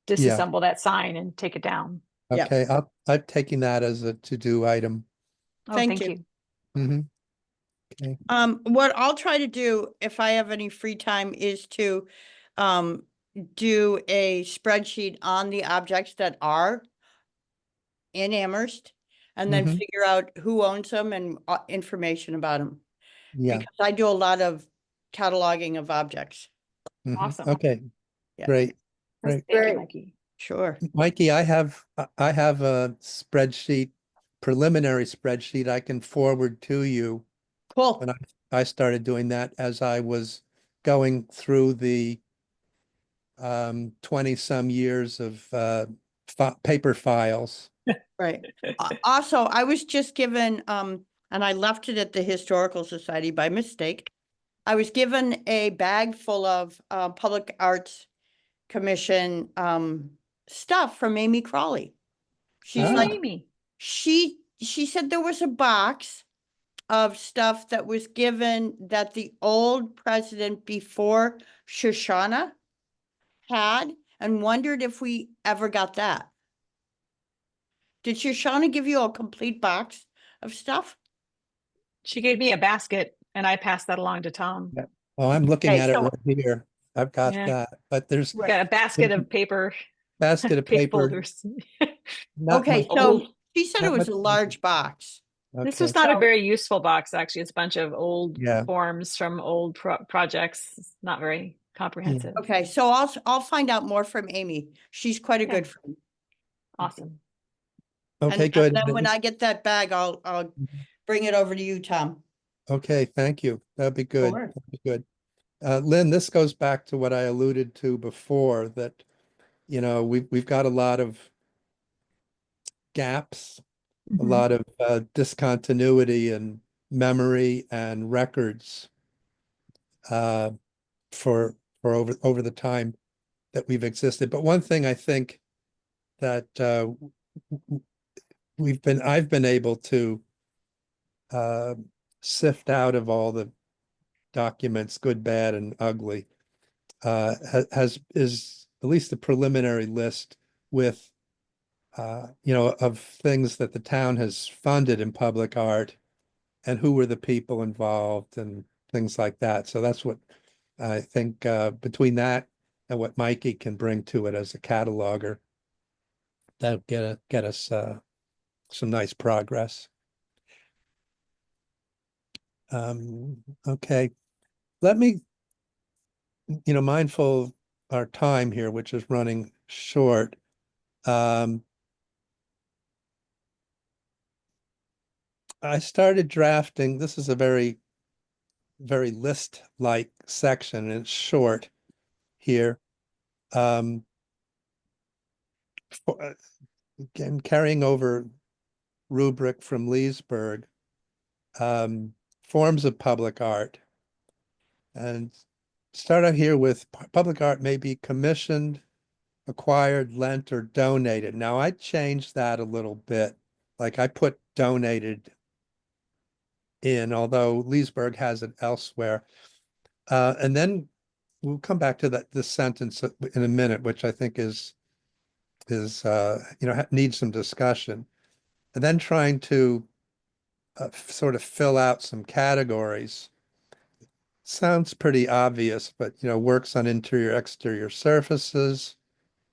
disassemble that sign and take it down. Yep. Okay. I'm taking that as a to-do item. Oh, Thank thank you. you. Mm-hmm. Okay. What I'll try to do if I have any free time is to do a spreadsheet on the objects that are in Amherst and then Mhm. figure out who owns them and information about them. Yeah. Because I do a lot of cataloging of objects. Mhm. Awesome. Okay. Yeah. Great. Great. Thank you, Great. Mikey. Sure. Mikey, I have a spreadsheet, preliminary spreadsheet I can forward to you. Cool. When I started doing that as I was going through the 20 some years of paper files. Right. Also, I was just given, and I left it at the Historical Society by mistake. I was given a bag full of Public Arts Commission stuff from Amy Crawley. She's Ah. like, Amy. she said there was a box of stuff that was given that the old president before Shoshana had, and wondered if we ever got that. Did Shoshana give you a complete box of stuff? She gave me a basket and I passed that along to Tom. Yeah. Well, I'm looking Okay, at it so- right here. I've got Yeah. that, but there's Got a basket of paper, basket of page paper. folders. Not Okay, much- so she said it not was much a paper. large box. This Okay. was not a So- very useful box, actually. It's a bunch of old Yeah. forms from old projects. It's not very comprehensive. Okay, so I'll find out more from Amy. She's quite a Yeah. good friend. Awesome. Okay, And good. then when I get that bag, I'll bring it over to you, Tom. Okay, thank you. That'd be good. Sure. That'd be good. Lynn, this goes back to what I alluded to before, that, we've got a lot of gaps, a Mhm. lot of discontinuity in memory and records for over the time that we've existed. But one thing I think that I've been able to sift out of all the documents, good, bad, and ugly, is at least a preliminary list with of things that the town has funded in public art and who were the people involved and things like that. So that's what I think, between that and what Mikey can bring to it as a cataloger, that'll get us some nice progress. Okay, let me, mindful of our time here, which is running short. I started drafting, this is a very, very list-like section, and it's short here. again, carrying over rubric from Leesburg, forms of public art. And start out here with public art may be commissioned, acquired, lent, or donated. Now I changed that a little bit. Like I put donated in, although Leesburg has it elsewhere. And then we'll come back to the sentence in a minute, which I think is needs some discussion. And then trying to sort of fill out some categories. Sounds pretty obvious, but works on interior, exterior surfaces.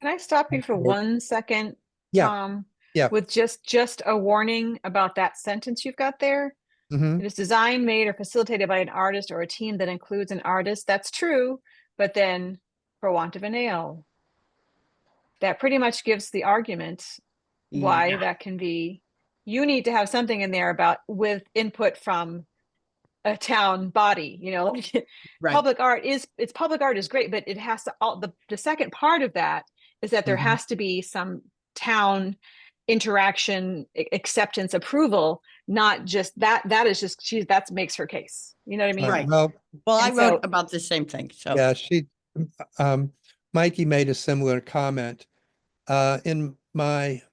Can I stop you for Work- 1 second? Yeah, Tom? yeah. With just a warning about that sentence you've got there. Mhm. It is designed, made, or facilitated by an artist or a team that includes an artist. That's true, but then for want of a nail. That pretty much gives the argument why Yeah. that can be. You need to have something in there about with input from a town body, like Right. public art is great, but it has to the second part of that is that there Mhm. has to be some town interaction, acceptance, approval, not just that is just that makes her case. You know what I mean? Right. Well, Well, I And wrote so- about the same thing, so. yeah, Mikey made a similar comment. In my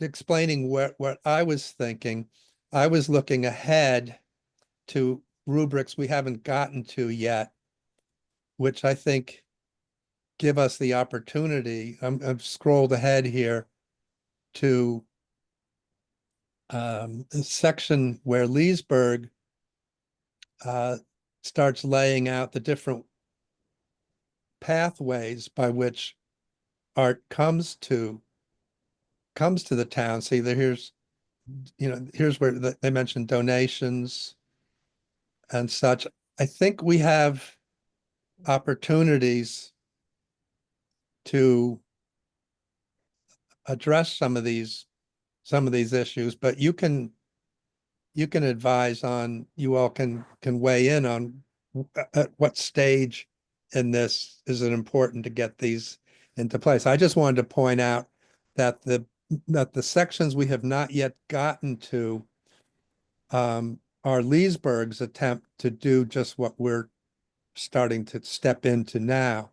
explaining what I was thinking, I was looking ahead to rubrics we haven't gotten to yet, which I think give us the opportunity. I've scrolled ahead here to a section where Leesburg starts laying out the different pathways by which art comes to the town. See, here's where they mentioned donations and such. I think we have opportunities to address some of these issues, but you can advise on, you all can weigh in on at what stage in this is it important to get these into place. I just wanted to point out that the sections we have not yet gotten to are Leesburg's attempt to do just what we're starting to step into now,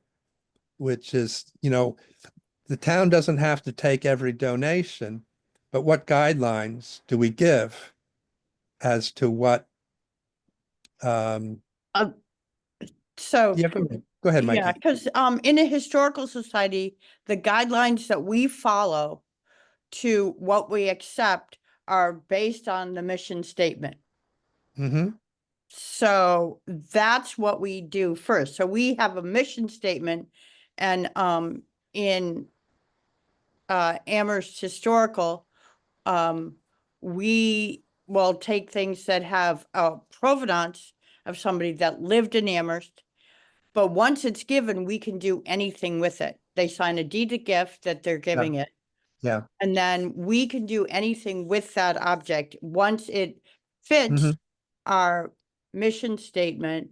which is, the town doesn't have to take every donation, but what guidelines do we give as to what? So. Yeah, go ahead, Mikey. Yeah, because in a historical society, the guidelines that we follow to what we accept are based on the mission statement. Mm-hmm. So that's what we do first. So we have a mission statement, and in Amherst Historical, we will take things that have a provenance of somebody that lived in Amherst. But once it's given, we can do anything with it. They sign a deed of gift that they're giving it. Yeah. And then we can do anything with that object once it fits Mhm. our mission statement.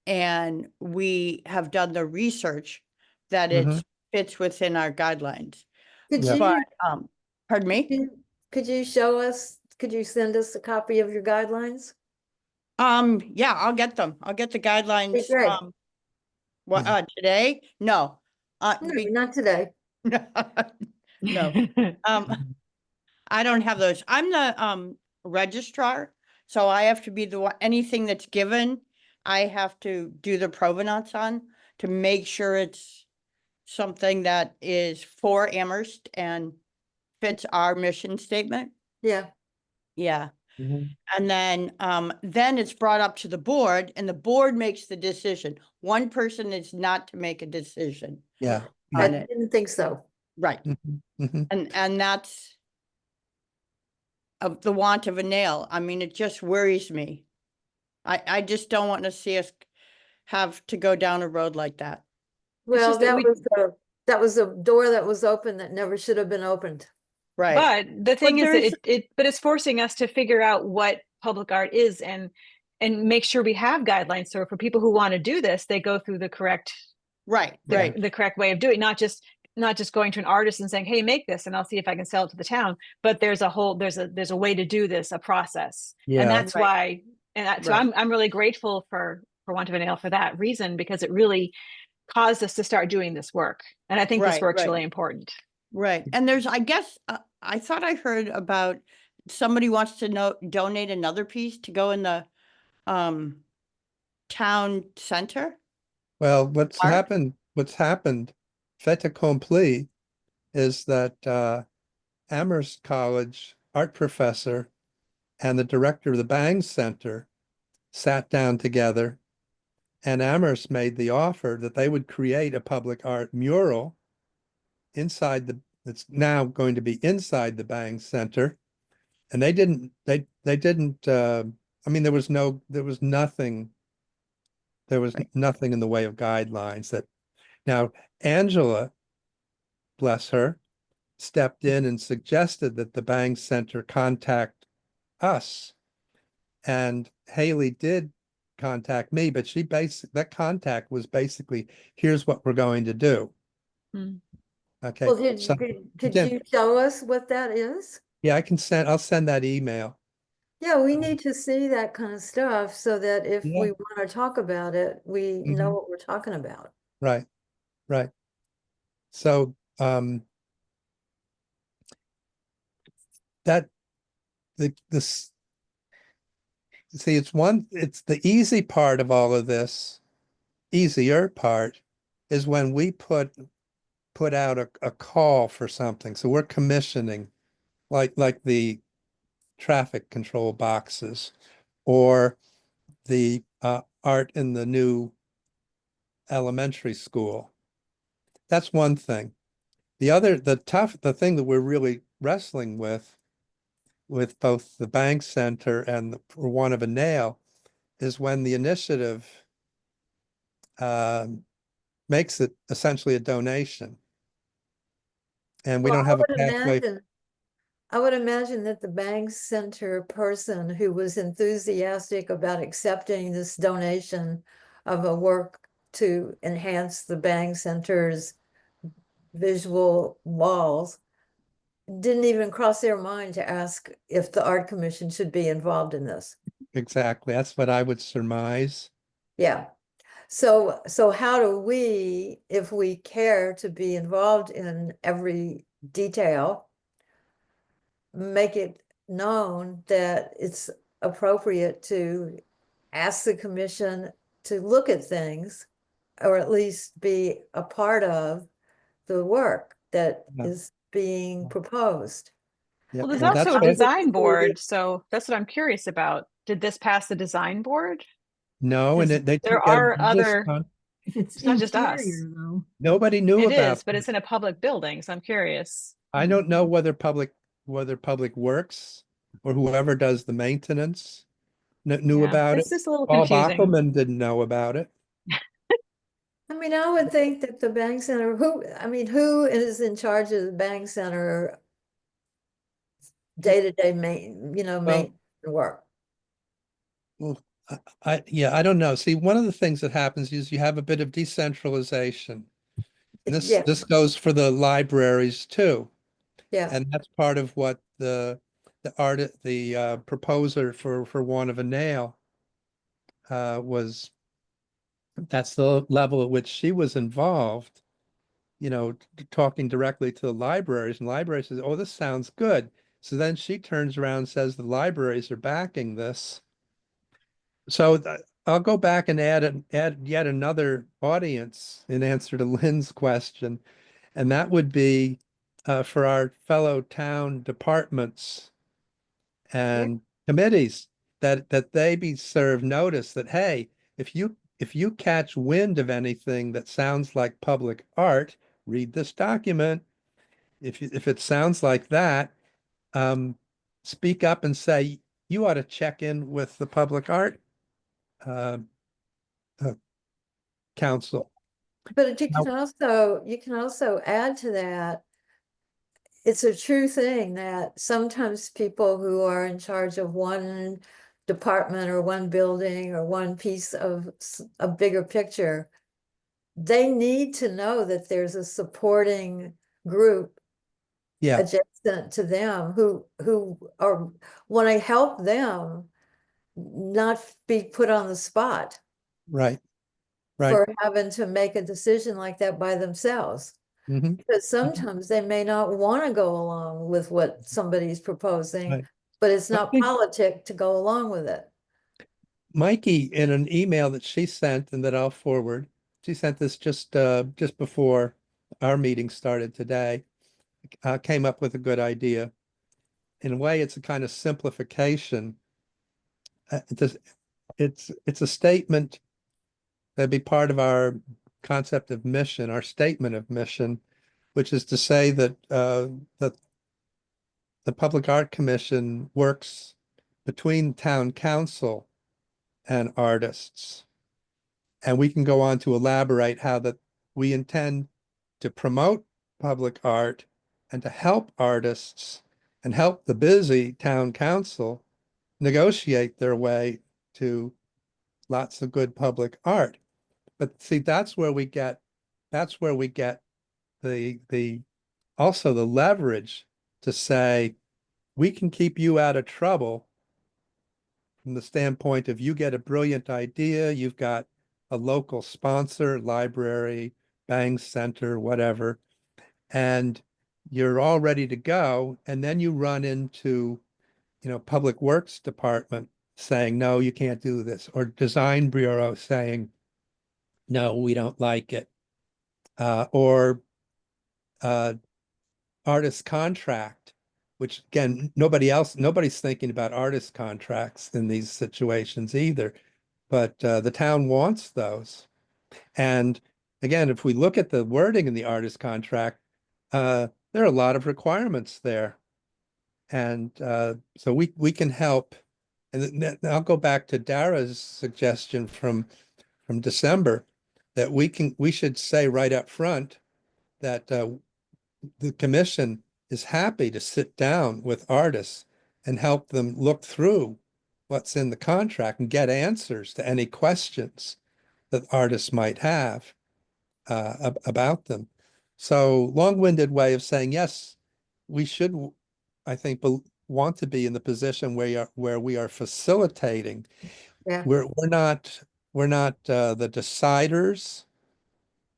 And we have done the research that it Mhm. fits within our guidelines. Could Yeah. you, But, pardon me? could you show us, could you send us a copy of your guidelines? Yeah, I'll get them. I'll get the guidelines. great. Today? No. No, not today. No. I don't have those. I'm the registrar, so I have to be the one, anything that's given, I have to do the provenance on to make sure it's something that is for Amherst and fits our mission statement. Yeah. Yeah. Mhm. And then it's brought up to the board, and the board makes the decision. One person is not to make a decision Yeah. I on it. didn't think so. Right. Mhm. Mhm. And that's of the want of a nail. I mean, it just worries me. I just don't want to see us have to go down a road like that. Well, just that that was a door that was open that never should have been opened. Right. But the thing is there's- that but it's forcing us to figure out what public art is and make sure we have guidelines. So for people who want to do this, they go through the correct Right. the, Right. the correct way of doing, not just not just going to an artist and saying, hey, make this and I'll see if I can sell it to the town, but there's a way to do this, a process. Yeah. And that's Right. why, so Right. I'm really grateful for Want of a Nail for that reason, because it really caused us to start doing this work. And I think this Right, work's right. really important. Right. And there's, I guess, I thought I heard about somebody wants to donate another piece to go in the town center. Well, Art? what's happened, fait accompli, is that Amherst College art professor and the director of the Bangs Center sat down together, and Amherst made the offer that they would create a public art mural it's now going to be inside the Bangs Center. And they didn't, I mean, there was nothing in the way of guidelines that, now Angela, bless her, stepped in and suggested that the Bangs Center contact us. And Haley did contact me, but that contact was basically, here's what we're going to do. Hmm. Okay. Well, So could Jen- you show us what that is? yeah, I'll send that email. Yeah, we need to see that kind of stuff so that if Yeah. we want to talk about it, we know Mhm. what we're talking about. Right. So, that this see, it's the easy part of all of this. Easier part is when we put out a call for something. So we're commissioning, like the traffic control boxes or the art in the new elementary school. That's one thing. The thing that we're really wrestling with both the Banks Center and For Want of a Nail is when the initiative makes it essentially a donation. And we Well, don't have a pathway. I would imagine that the Banks Center person who was enthusiastic about accepting this donation of a work to enhance the Banks Center's visual walls didn't even cross their mind to ask if the Art Commission should be involved in this. Exactly. That's what I would surmise. Yeah. So how do we, if we care to be involved in every detail, make it known that it's appropriate to ask the commission to look at things, or at least be a part of the work that Yeah. is being proposed? Yeah. Well, there's Well, that's also a what- design board. So that's what I'm curious about. Did this pass the design board? No, and Because they there took that are on this other- con- If it's It's not just us. interior, though. Nobody knew It about is, but that. it's in a public building. So I'm curious. I don't know whether Public Works or whoever does the maintenance knew Yeah, about it. it's just a little Bob confusing. Ackelman didn't know about it. I mean, I would think that the Bank Center, who is in charge of the Bank Center day-to-day maintenance work? Well, I don't know. See, one of the things that happens is you have a bit of decentralization. And Yeah. this goes for the libraries too. Yeah, And that's part of what the proposer for Want of a Nail was. That's the level at which she was involved, talking directly to the libraries, and libraries says, oh, this sounds good. So then she turns around and says the libraries are backing this. So I'll go back and add yet another audience in answer to Lynn's question. And that would be for our fellow town departments and committees that they be served notice that, hey, if you catch wind of anything that sounds like public art, read this document. If it sounds like that, speak up and say, you ought to check in with the public art council. but you can also add to that. It's a true thing that sometimes people who are in charge of one department or one building or one piece of a bigger picture they need to know that there's a supporting group Yeah, adjacent to them who are want to help them not be put on the spot right, right. for having to make a decision like that by themselves. Hmm. Because sometimes they may not want to go along with what somebody's proposing, Right. but it's I not think- politic to go along with it. Mikey, in an email that she sent and that I'll forward, she sent this just before our meeting started today, came up with a good idea. In a way, it's a kind of simplification. It's a statement that'd be part of our concept of mission, our statement of mission, which is to say that that the Public Art Commission works between town council and artists. And we can go on to elaborate how that we intend to promote public art and to help artists and help the busy town council negotiate their way to lots of good public art. But see, that's where we get the also the leverage to say, we can keep you out of trouble from the standpoint of you get a brilliant idea, you've got a local sponsor, library, Bang Center, whatever, and you're all ready to go. And then you run into, Public Works Department saying, no, you can't do this, or Design Bureau saying, no, we don't like it. Or artist contract, which again, nobody's thinking about artist contracts in these situations either. But the town wants those. And again, if we look at the wording in the artist contract, there are a lot of requirements there. And so we can help. And I'll go back to Dara's suggestion from December that we should say right up front that the commission is happy to sit down with artists and help them look through what's in the contract and get answers to any questions that artists might have about them. So long-winded way of saying, yes, we should, I think, want to be in the position where we are facilitating. Yeah. We're not the deciders.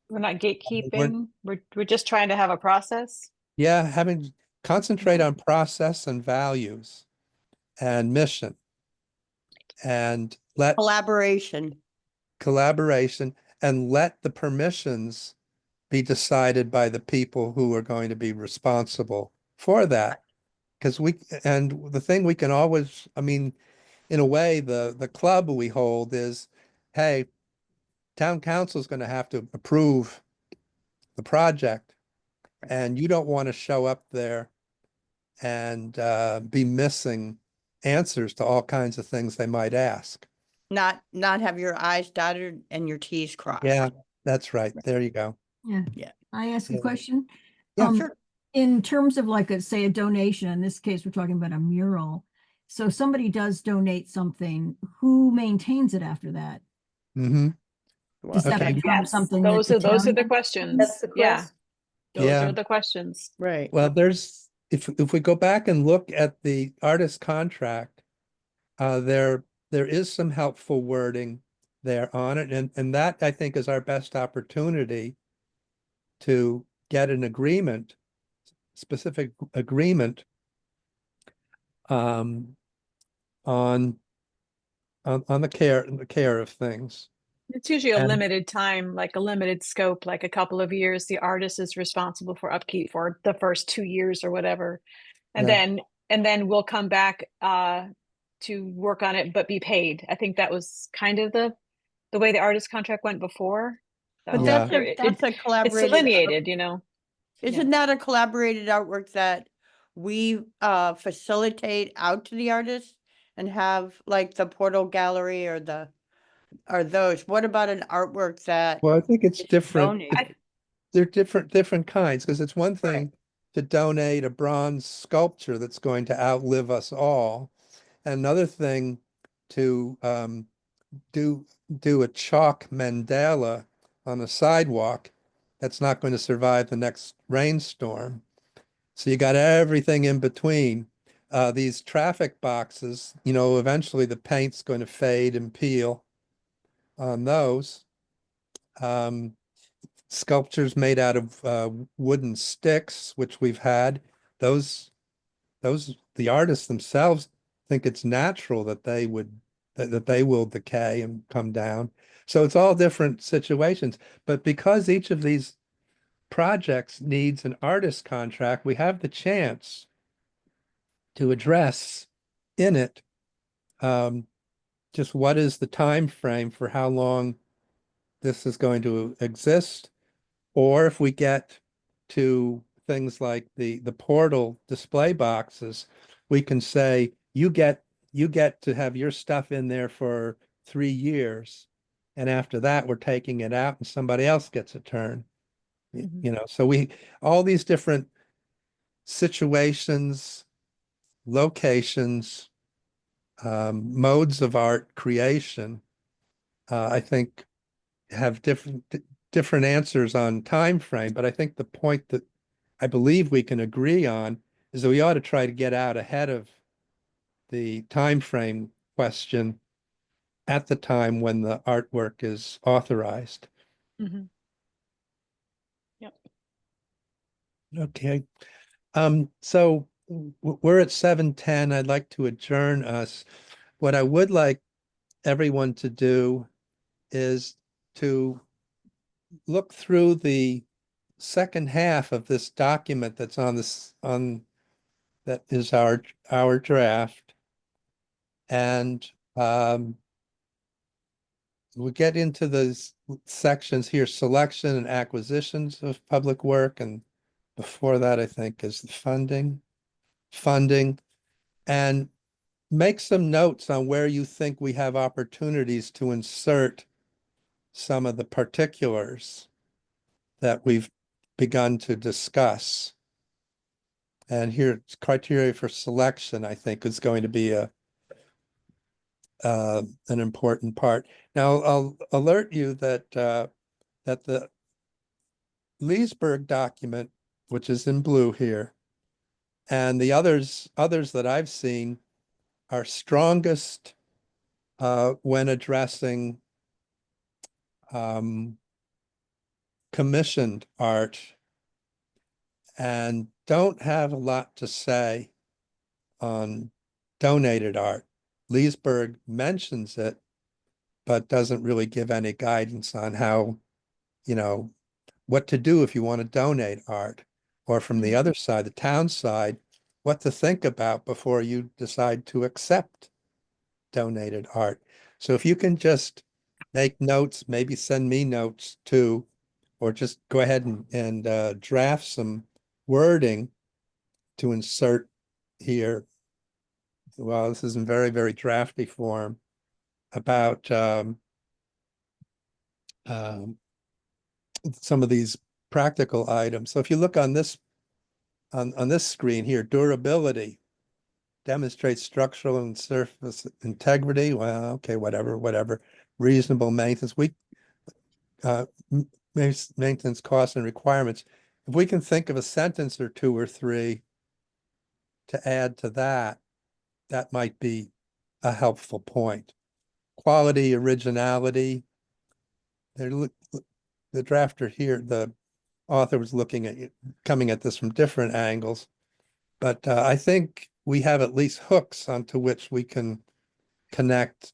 We're not gatekeeping. We're just trying to have a process. Yeah, concentrate on process and values and mission, and let Collaboration. collaboration and let the permissions be decided by the people who are going to be responsible for that. Because the thing we can always, I mean, in a way, the club we hold is, hey, town council is going to have to approve the project, and you don't want to show up there and be missing answers to all kinds of things they might ask. Not have your I's dotted and your T's crossed. Yeah, that's right. There you go. Yeah. Yeah. I ask a Yeah. question? Yeah, sure. In terms of like say a donation, in this case, we're talking about a mural. So if somebody does donate something, who maintains it after that? Mm-hmm. Does that Okay. become something? Those that are the town- questions. That's the Yeah, question. those Yeah. are the questions. Right. Well, if we go back and look at the artist contract, there is some helpful wording there on it, and that I think is our best opportunity to get an agreement, specific agreement, on the care of things. It's usually a And- limited time, like a limited scope, like a couple of years. The artist is responsible for upkeep for the first 2 years or whatever. And Yeah. then we'll come back to work on it, but be paid. I think that was kind of the way the artist contract went before. But Yeah. that's a It's collaborated. delineated, you know. Isn't that a collaborated artwork that we facilitate out to the artists and have like the portal gallery or those? What about an artwork that Well, I think it's is different. donated? They're different kinds, because it's one thing to donate a bronze sculpture that's going to outlive us all. Another thing to do a chalk mandala on a sidewalk that's not going to survive the next rainstorm. So you got everything in between. These traffic boxes, eventually the paint's going to fade and peel on those. Sculptures made out of wooden sticks, which we've had. The artists themselves think it's natural that they will decay and come down. So it's all different situations. But because each of these projects needs an artist contract, we have the chance to address in it just what is the time frame for how long this is going to exist, or if we get to things like the portal display boxes, we can say you get to have your stuff in there for 3 years, and after that we're taking it out and somebody else gets a turn. So all these different situations, locations, modes of art creation, I think have different answers on time frame. But I think the point that I believe we can agree on is that we ought to try to get out ahead of the time frame question at the time when the artwork is authorized. Mhm. Yep. Okay. So we're at 7:10. I'd like to adjourn us. What I would like everyone to do is to look through the second half of this document that's that is our draft. And we get into those sections here, selection and acquisitions of public work, and before that, I think, is the funding, and make some notes on where you think we have opportunities to insert some of the particulars that we've begun to discuss. And here, criteria for selection, I think, is going to be an important part. Now, I'll alert you that that the Leesburg document, which is in blue here, and the others that I've seen are strongest when addressing commissioned art, and don't have a lot to say on donated art. Leesburg mentions it, but doesn't really give any guidance on how, what to do if you want to donate art, or from the other side, the town side, what to think about before you decide to accept donated art. So if you can just make notes, maybe send me notes too, or just go ahead and draft some wording to insert here. Well, this is in very, very drafty form about some of these practical items. So if you look on this screen here, durability demonstrates structural and surface integrity. Well, okay, whatever. Reasonable maintenance. Maintenance costs and requirements. If we can think of a sentence or two or three to add to that, that might be a helpful point. Quality, originality. The drafter here, the author was coming at this from different angles, but I think we have at least hooks onto which we can connect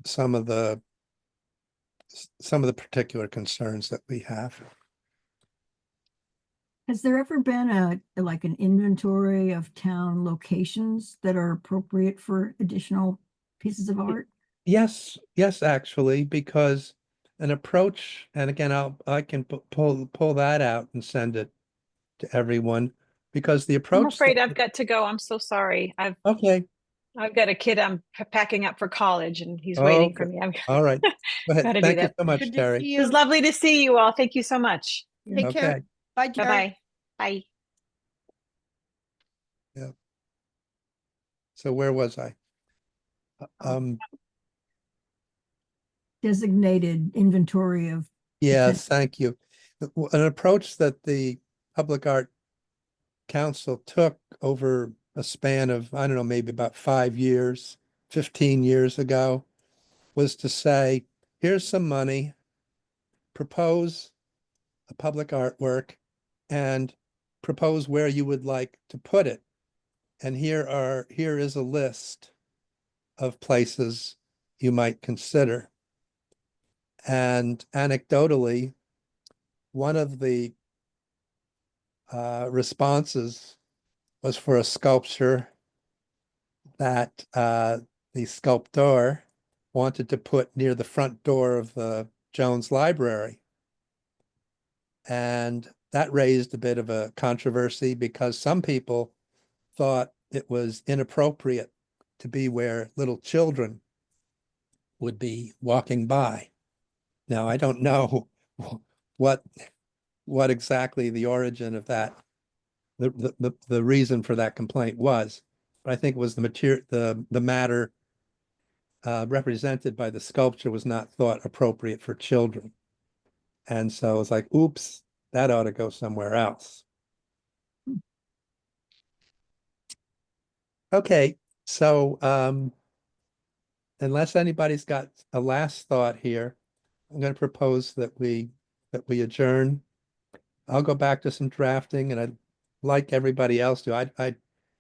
some of the particular concerns that we have. Has there ever been an inventory of town locations that are appropriate for additional pieces of art? Yes, actually, because an approach, and again, I can pull that out and send it to everyone, because the approach. I'm afraid I've got to go. I'm so sorry. Okay. I've got a kid I'm packing up for college and he's waiting for me. All right. Go ahead. Gotta do Thank you that. so much, Good to Terry. see It was you. lovely to see you all. Thank you so much. Take care. Okay. Bye, Jerry. Bye-bye. Bye. So where was I? Designated inventory of Yes, thank you. An approach that the Public Art Council took over a span of, I don't know, maybe about 5 years, 15 years ago, was to say, here's some money, propose a public artwork, and propose where you would like to put it. And here is a list of places you might consider. And anecdotally, one of the responses was for a sculpture that the sculptor wanted to put near the front door of the Jones Library. And that raised a bit of a controversy because some people thought it was inappropriate to be where little children would be walking by. Now, I don't know what exactly the origin of that, the reason for that complaint was, but I think it was the matter represented by the sculpture was not thought appropriate for children. And so it's like, oops, that ought to go somewhere else. Okay, so unless anybody's got a last thought here, I'm going to propose that we adjourn. I'll go back to some drafting, and I'd like everybody else to.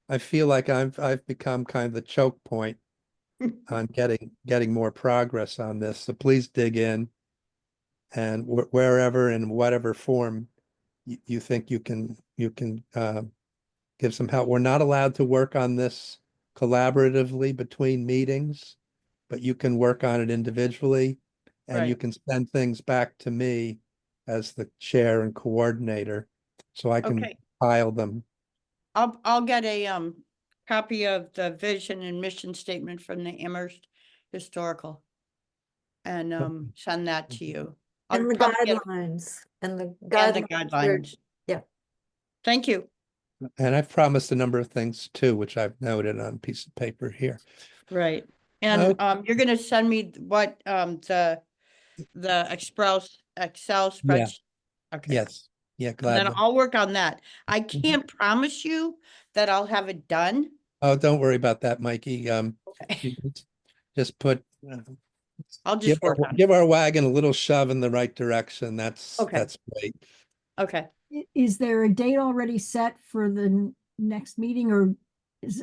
I feel like I've become kind of the choke point on getting more progress on this. So please dig in, and wherever in whatever form you think you can give some help. We're not allowed to work on this collaboratively between meetings, but you can work on it individually, and you Right. can send things back to me as the chair and coordinator, so I can Okay. file them. I'll get a copy of the vision and mission statement from the Amherst Historical and send that to you. I'll And the probably get- guidelines and the and the guidelines. are- guidelines. Yeah. Thank you. And I've promised a number of things too, which I've noted on a piece of paper here. Right. And you're gonna send me what the Excel Yeah. spreadsheet. Okay. Yes, yeah, And then gladly. I'll work on that. I Mhm. can't promise you that I'll have it done. Oh, don't worry about that, Mikey. Okay. You just put, I'll just work on it. give our wagon a little shove in the right direction. That's Okay. great. Okay. Is there a date already set for the next meeting, or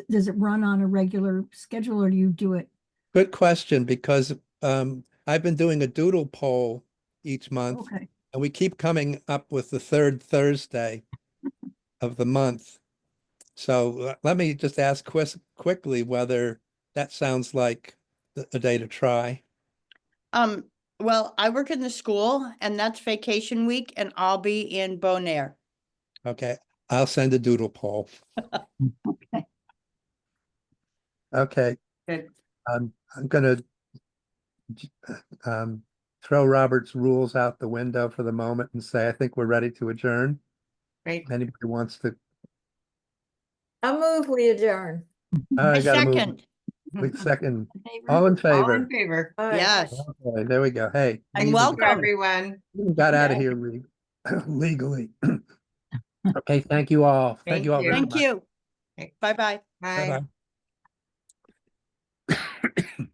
does it run on a regular schedule, or do you do it? Good question, because I've been doing a doodle poll each month, Okay, and we keep coming up with the third Thursday of the month. So let me just ask quickly whether that sounds like a day to try. Well, I work in the school and that's vacation week and I'll be in Bonaire. Okay, I'll send a doodle poll. okay. Okay, Good. I'm gonna throw Robert's rules out the window for the moment and say, I think we're ready to adjourn. Great. Anybody wants to? I move we adjourn. I I gotta move. second. Wait, second. Favor? All in All in favor? favor. All right. Yes. Okay, there we go. Hey. And easy. welcome. Everyone. Got out of here legally. Okay, thank you all. Thank you all very Thank much. you. Okay. Bye-bye. Bye. Bye-bye.